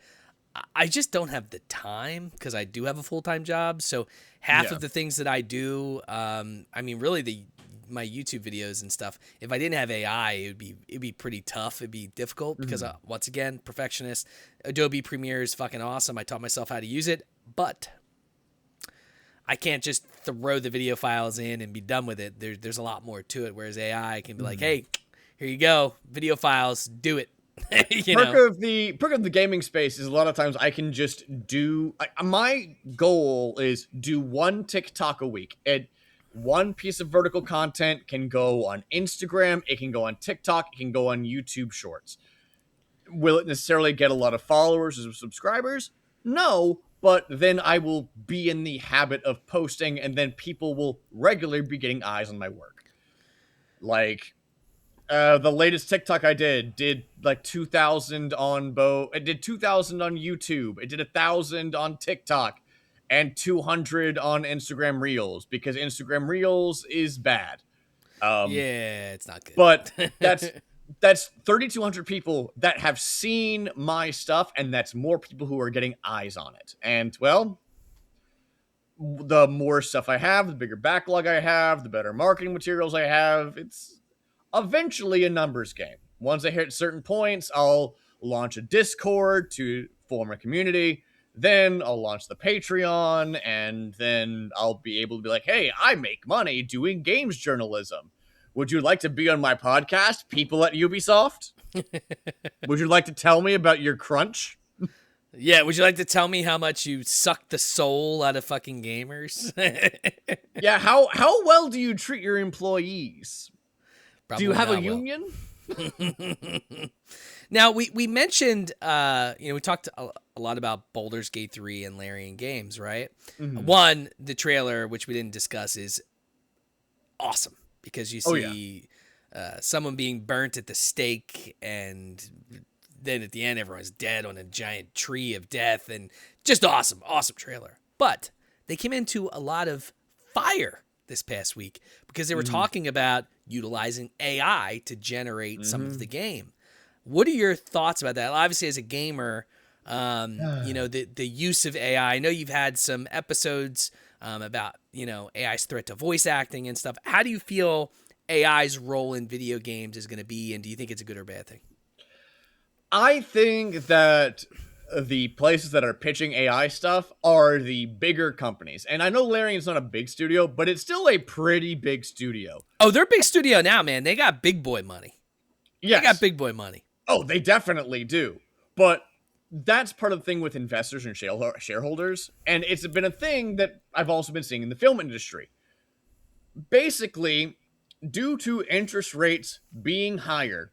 I just don't have the time because I do have a full-time job. So half of the things that I do, really my YouTube videos and stuff, if I didn't have AI, it'd be pretty tough. It'd be difficult because once again, perfectionist. Adobe Premiere is fucking awesome. I taught myself how to use it, but I can't just throw the video files in and be done with it. There's a lot more to it. Whereas AI can be like, hey, here you go, video files, do it. Perk of the gaming space is a lot of times I can just do. My goal is do one TikTok a week, and one piece of vertical content can go on Instagram, it can go on TikTok, it can go on YouTube Shorts. Will it necessarily get a lot of followers or subscribers? No, but then I will be in the habit of posting, and then people will regularly be getting eyes on my work. Like, the latest TikTok I did like 2,000 on it did 2,000 on YouTube. It did 1,000 on TikTok and 200 on Instagram Reels, because Instagram Reels is bad. Yeah, it's not good. But that's 3,200 people that have seen my stuff, and that's more people who are getting eyes on it. And, well, the more stuff I have, the bigger backlog I have, the better marketing materials I have. It's eventually a numbers game. Once I hit certain points, I'll launch a Discord to form a community. Then I'll launch the Patreon, and then I'll be able to be like, hey, I make money doing games journalism. Would you like to be on my podcast, people at Ubisoft? Would you like to tell me about your crunch? Yeah, would you like to tell me how much you suck the soul out of fucking gamers? Yeah, how well do you treat your employees? Probably Do you have a not well. union? Now, we mentioned, we talked a lot about Baldur's Gate 3 and Larian Games, right? Mhm. One, the trailer, which we didn't discuss, is awesome because you see someone being burnt at the stake, and then at the end, everyone's dead on a giant tree of death, and just awesome trailer. But they came into a lot of fire this past week because they were talking about utilizing AI to generate some of the game. What are your thoughts about that? Obviously, as a gamer, the use of AI. I know you've had some episodes about AI's threat to voice acting and stuff. How do you feel AI's role in video games is going to be, and do you think it's a good or bad thing? I think that the places that are pitching AI stuff are the bigger companies. And I know Larian's not a big studio, but it's still a pretty big studio. Oh, they're a big studio now, man. They got big boy money. Yes. They got big boy money. Oh, they definitely do. But that's part of the thing with investors and shareholders. And it's been a thing that I've also been seeing in the film industry. Basically, due to interest rates being higher,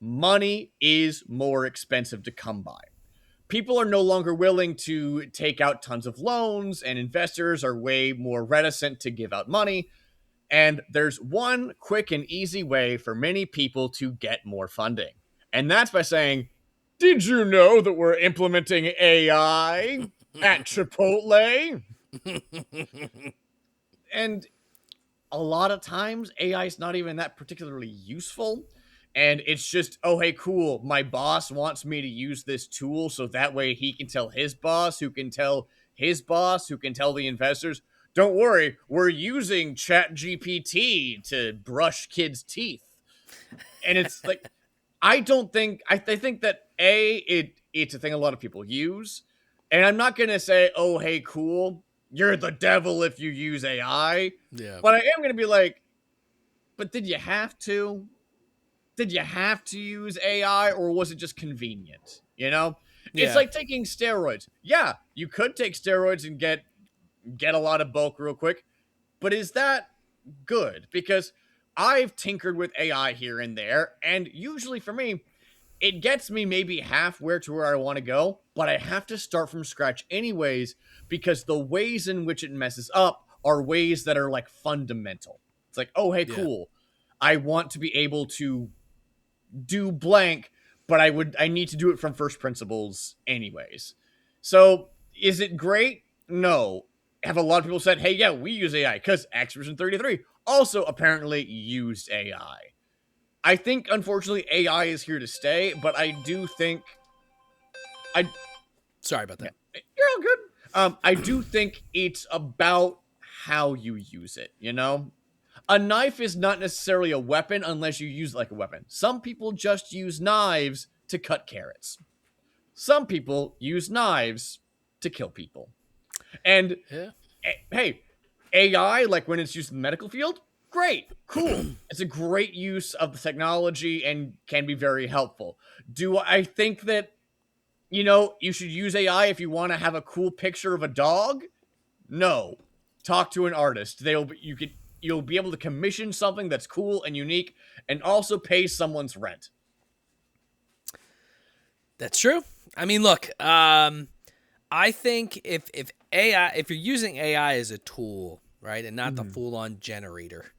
money is more expensive to come by. People are no longer willing to take out tons of loans, and investors are way more reticent to give out money. And there's one quick and easy way for many people to get more funding. And that's by saying, did you know that we're implementing AI at Chipotle? And a lot of times, AI is not even that particularly useful. And it's just, oh, hey, cool, my boss wants me to use this tool so that way he can tell his boss, who can tell his boss, who can tell the investors, don't worry, we're using ChatGPT to brush kids' teeth. And it's like, I think that, it's a thing a lot of people use. And I'm not going to say, oh, hey, cool, you're the devil if you use AI. Yeah. But I am going to be like, but did you have to? Did you have to use AI, or was it just convenient? Yeah. It's like taking steroids. Yeah, you could take steroids and get a lot of bulk real quick, but is that good? Because I've tinkered with AI here and there, and usually for me, it gets me maybe halfway to where I want to go, but I have to start from scratch anyways, because the ways in which it messes up are ways that are like fundamental. It's like, oh, hey, cool. I want to be able to do blank, but I need to do it from first principles anyways. So is it great? No. Have a lot of people said, hey, yeah, we use AI because Activision 33 also apparently used AI. I think, unfortunately, AI is here to stay, but I do think... Sorry about that. You're all good. I do think it's about how you use it, A knife is not necessarily a weapon unless you use it like a weapon. Some people just use knives to cut carrots. Some people use knives to kill people. And, hey, AI, like when it's used in the medical field, great, cool. It's a great use of the technology and can be very helpful. Do I think that, you should use AI if you want to have a cool picture of a dog? No. Talk to an artist. you'll be able to commission something that's cool and unique and also pay someone's rent. That's true. I mean, look, I think if you're using AI as a tool, right, and not the full-on generator,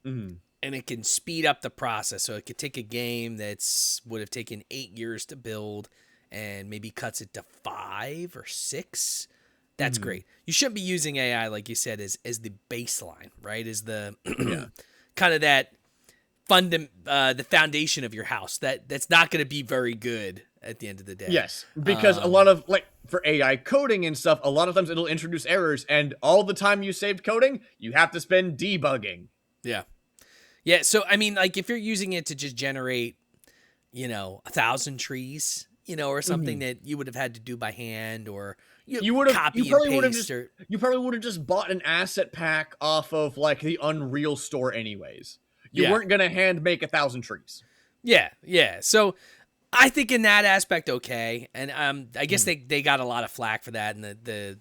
and it can speed up the process, so it could take a game that's would have taken 8 years to build and maybe cuts it to 5 or 6. That's great. You shouldn't be using AI, like you said, as the baseline, right? As the kind of that the foundation of your house. That's not going to be very good at the end of the day. Yes, because a lot of, like, for AI coding and stuff, a lot of times it'll introduce errors, and all the time you saved coding, you have to spend debugging. Yeah. Yeah, so, I mean, like, if you're using it to just generate, 1,000 trees, or something that you would have had to do by hand, or you would have copy and paste. You probably would have just bought an asset pack off of, like, the Unreal store anyways. You weren't going to hand make 1,000 trees. Yeah. So I think in that aspect, okay. And I guess they got a lot of flack for that. And the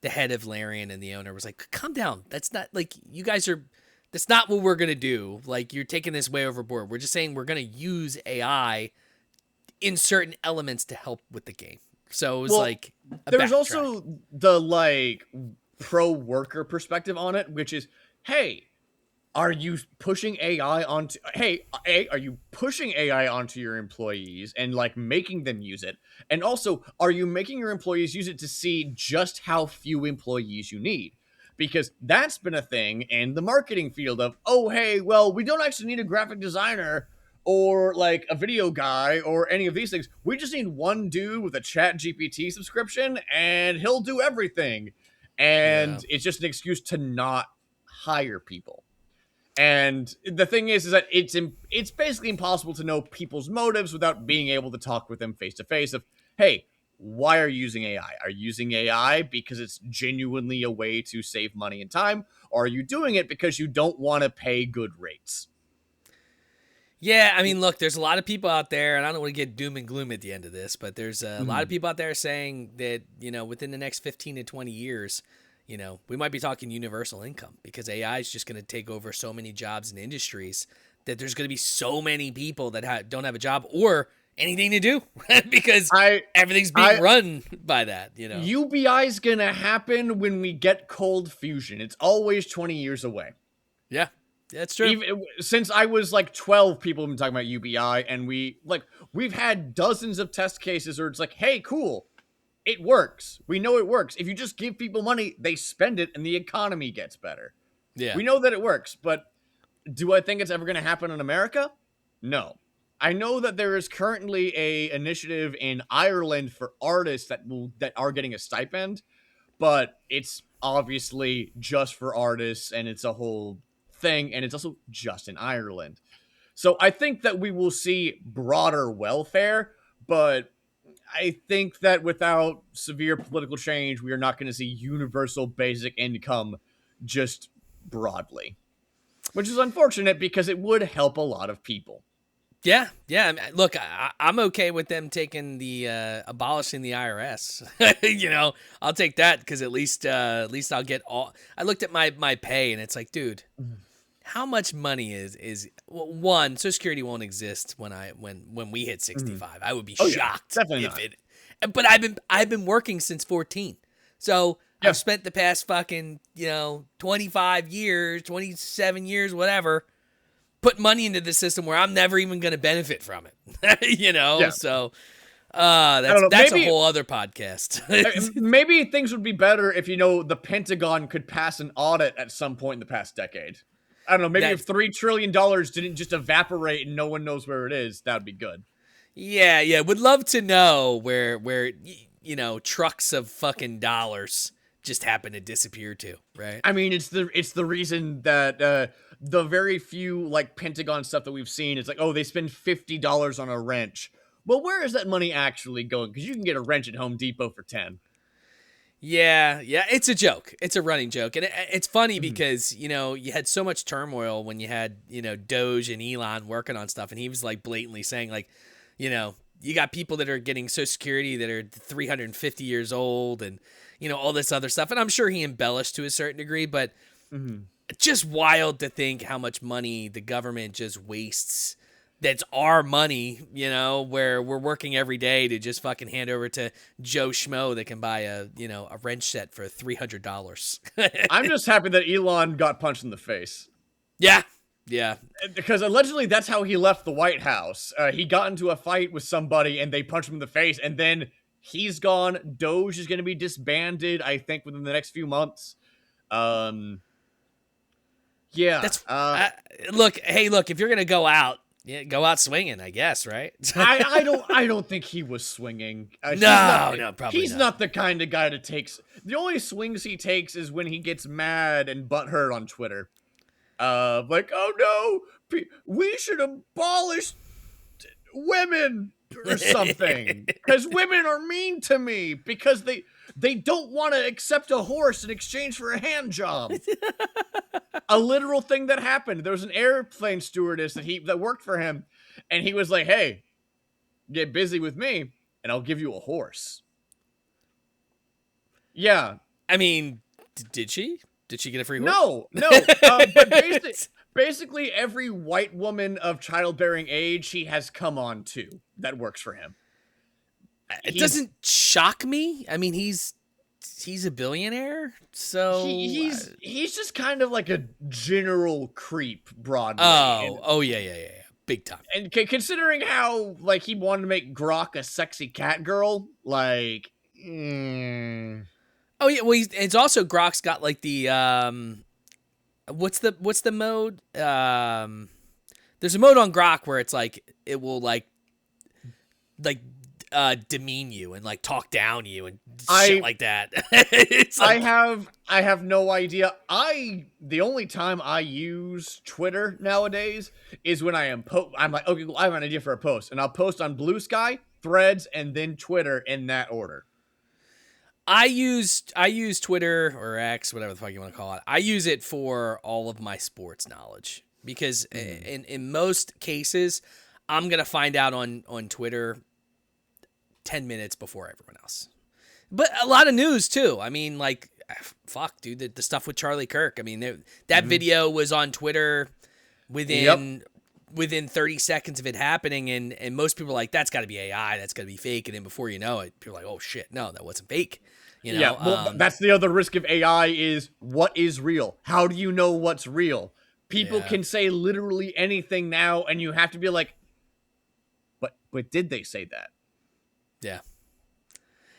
head of Larian and the owner was like, calm down. That's not like you guys are, that's not what we're going to do. Like, you're taking this way overboard. We're just saying we're going to use AI in certain elements to help with the game. So it was there's also the, like, pro worker perspective on it, which is, hey, are you pushing AI onto your employees and, like, making them use it? And also, are you making your employees use it to see just how few employees you need? Because that's been a thing in the marketing field of, oh, hey, well, we don't actually need a graphic designer or, like, a video guy or any of these things. We just need one dude with a Chat GPT subscription and he'll do everything. And it's just an excuse to not hire people. And the thing is that it's basically impossible to know people's motives without being able to talk with them face to face of, hey, why are you using AI? Are you using AI because it's genuinely a way to save money and time? Or are you doing it because you don't want to pay good rates? Yeah, I mean, look, there's a lot of people out there, and I don't want to get doom and gloom at the end of this, but there's a lot of people out there saying that, within the next 15 to 20 years, we might be talking universal income because AI is just going to take over so many jobs and industries that there's going to be so many people that don't have a job or anything to do because everything's being run by that, UBI is going to happen when we get cold fusion. It's always 20 years away. Yeah, that's true. Since I was like 12, people have been talking about UBI, and we've had dozens of test cases where it's like, hey, cool. It works. We know it works. If you just give people money, they spend it and the economy gets better. Yeah. We know that it works, but do I think it's ever going to happen in America? No. I know that there is currently a initiative in Ireland for artists that are getting a stipend, but it's obviously just for artists and it's a whole thing, and it's also just in Ireland. So I think that we will see broader welfare, but I think that without severe political change, we are not going to see universal basic income just broadly, which is unfortunate because it would help a lot of people. Yeah. I mean, look, I'm okay with them taking the abolishing the IRS. I'll take that because at least I'll get all. I looked at my pay and it's like, dude, how much money is one? Social Security won't exist when we hit 65. I would be shocked. Definitely if not. it. But I've been working since 14, so I've spent the past fucking 25 years, 27 years, whatever, put money into the system where I'm never even going to benefit from it. So that's a whole other podcast. Maybe things would be better if the Pentagon could pass an audit at some point in the past decade. I don't know, maybe if $3 trillion didn't just evaporate and no one knows where it is, that'd be good. Yeah. Would love to know where trucks of fucking dollars just happen to disappear to, right? I mean, it's the reason that the very few, like, Pentagon stuff that we've seen, it's like, oh, they spend $50 on a wrench. Well, where is that money actually going? Because you can get a wrench at Home Depot for $10. Yeah, it's a joke. It's a running joke. And it's funny because, you had so much turmoil when you had, Doge and Elon working on stuff. And he was, like, blatantly saying, like, you got people that are getting Social Security that are 350 years old and, all this other stuff. And I'm sure he embellished to a certain degree. But just wild to think how much money the government just wastes. That's our money, you know, where we're working every day to just fucking hand over to Joe Schmo that can buy a wrench set for $300. I'm just happy that Elon got punched in the face. Yeah. Because allegedly that's how he left the White House. He got into a fight with somebody and they punched him in the face, and then he's gone. Doge is going to be disbanded, I think, within the next few months. Yeah. That's look, if you're gonna go out, go out swinging, I guess, right? I don't think he was swinging. No, probably he's not the kind of guy that takes. The only swings he takes is when he gets mad and butthurt on Twitter. Like, oh no, we should abolish women or something because women are mean to me because they don't want to accept a horse in exchange for a hand job. A literal thing that happened. There was an airplane stewardess that worked for him, and he was like, hey, get busy with me and I'll give you a horse. Yeah. I mean, did she get a free horse? No. But basically every white woman of childbearing age he has come on to that works for him. It doesn't shock me. I mean, he's a billionaire, so he's just kind of like a general creep Broadway. Oh yeah, big time. And considering how like he wanted to make Grok a sexy cat girl, like. Oh yeah, well it's also Grok's got like the what's the mode? There's a mode on Grok where it's like it will like demean you and like talk down you and shit like that. It's like, I have no idea. The only time I use Twitter nowadays is when I'm like, okay, I have an idea for a post, and I'll post on Blue Sky, Threads, and then Twitter in that order. I use Twitter or X, whatever the fuck you want to call it. I use it for all of my sports knowledge because in most cases, I'm gonna find out on Twitter 10 minutes before everyone else. But a lot of news too. I mean, like, fuck, dude, the stuff with Charlie Kirk. I mean, that video was on Twitter within 30 seconds of it happening, and most people are like, that's got to be AI, that's got to be fake, and then before you know it, people are like, oh shit, no, that wasn't fake. You know? Yeah, well, that's the other risk of AI is what is real? How do you know what's real? People can say literally anything now, and you have to be like, but did they say that? Yeah.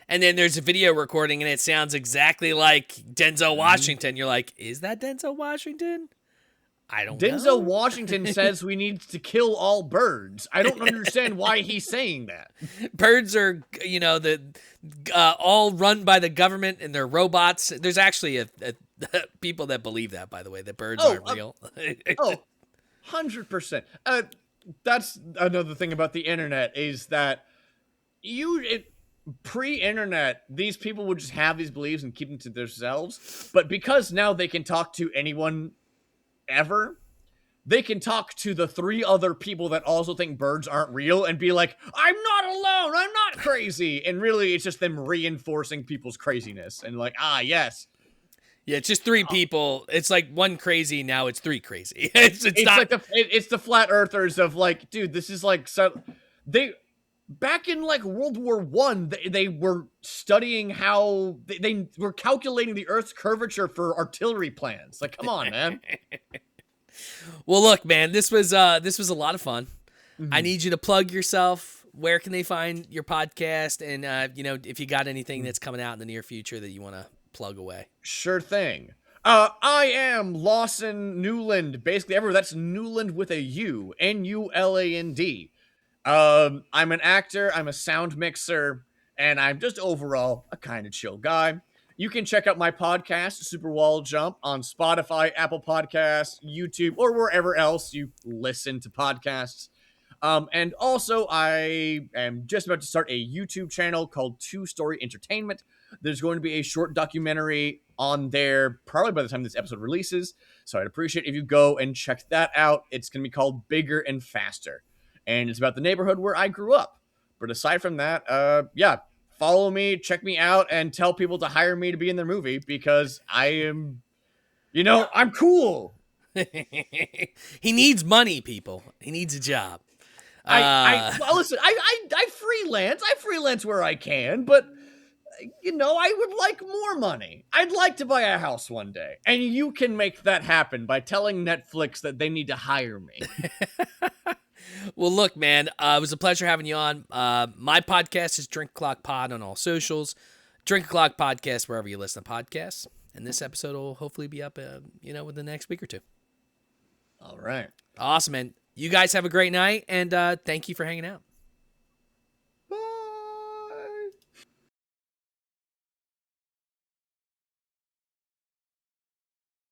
And then there's a video recording, and it sounds exactly like Denzel Washington. You're like, is that Denzel Washington? I don't know. Denzel Washington says we need to kill all birds. I don't understand why he's saying that. Birds are, all run by the government, and they're robots. There's actually a people that believe that, by the way, that birds aren't real. 100%. That's another thing about the internet is that pre-internet, these people would just have these beliefs and keep them to themselves. But because now they can talk to anyone ever, they can talk to the 3 other people that also think birds aren't real and be like, I'm not alone, I'm not crazy. And really, it's just them reinforcing people's craziness. And like, yes. Yeah, it's just 3 people. It's like 1 crazy, now it's 3 crazy. It's not... like it's the flat earthers of like, dude, this is like, so they... Back in like World War I, they were studying how they were calculating the Earth's curvature for artillery plans. Like, come on, man. Well, look, man, this was a lot of fun. Mm-hmm. I need you to plug yourself. Where can they find your podcast? And if you got anything that's coming out in the near future that you want to plug away. Sure thing. I am Lawson Nuland. Basically, everywhere. That's Nuland with a U, Nuland. I'm an actor, I'm a sound mixer, and I'm just overall a kind of chill guy. You can check out my podcast, Super Wall Jump, on Spotify, Apple Podcasts, YouTube, or wherever else you listen to podcasts. And also, I am just about to start a YouTube channel called Two Story Entertainment. There's going to be a short documentary on there, probably by the time this episode releases. So I'd appreciate if you go and check that out. It's going to be called Bigger and Faster. And it's about the neighborhood where I grew up. But aside from that, follow me, check me out, and tell people to hire me to be in their movie because I am You know, I'm cool. He needs money, people. He needs a job. Well, listen, I freelance. I freelance where I can, but you know, I would like more money. I'd like to buy a house one day, and you can make that happen by telling Netflix that they need to hire me. Well, look, man, it was a pleasure having you on. My podcast is Drink O'Clock Pod on all socials. Drink O'Clock Podcast wherever you listen to podcasts. And this episode will hopefully be up, within the next week or two. All right. Awesome, man. You guys have a great night, and thank you for hanging out.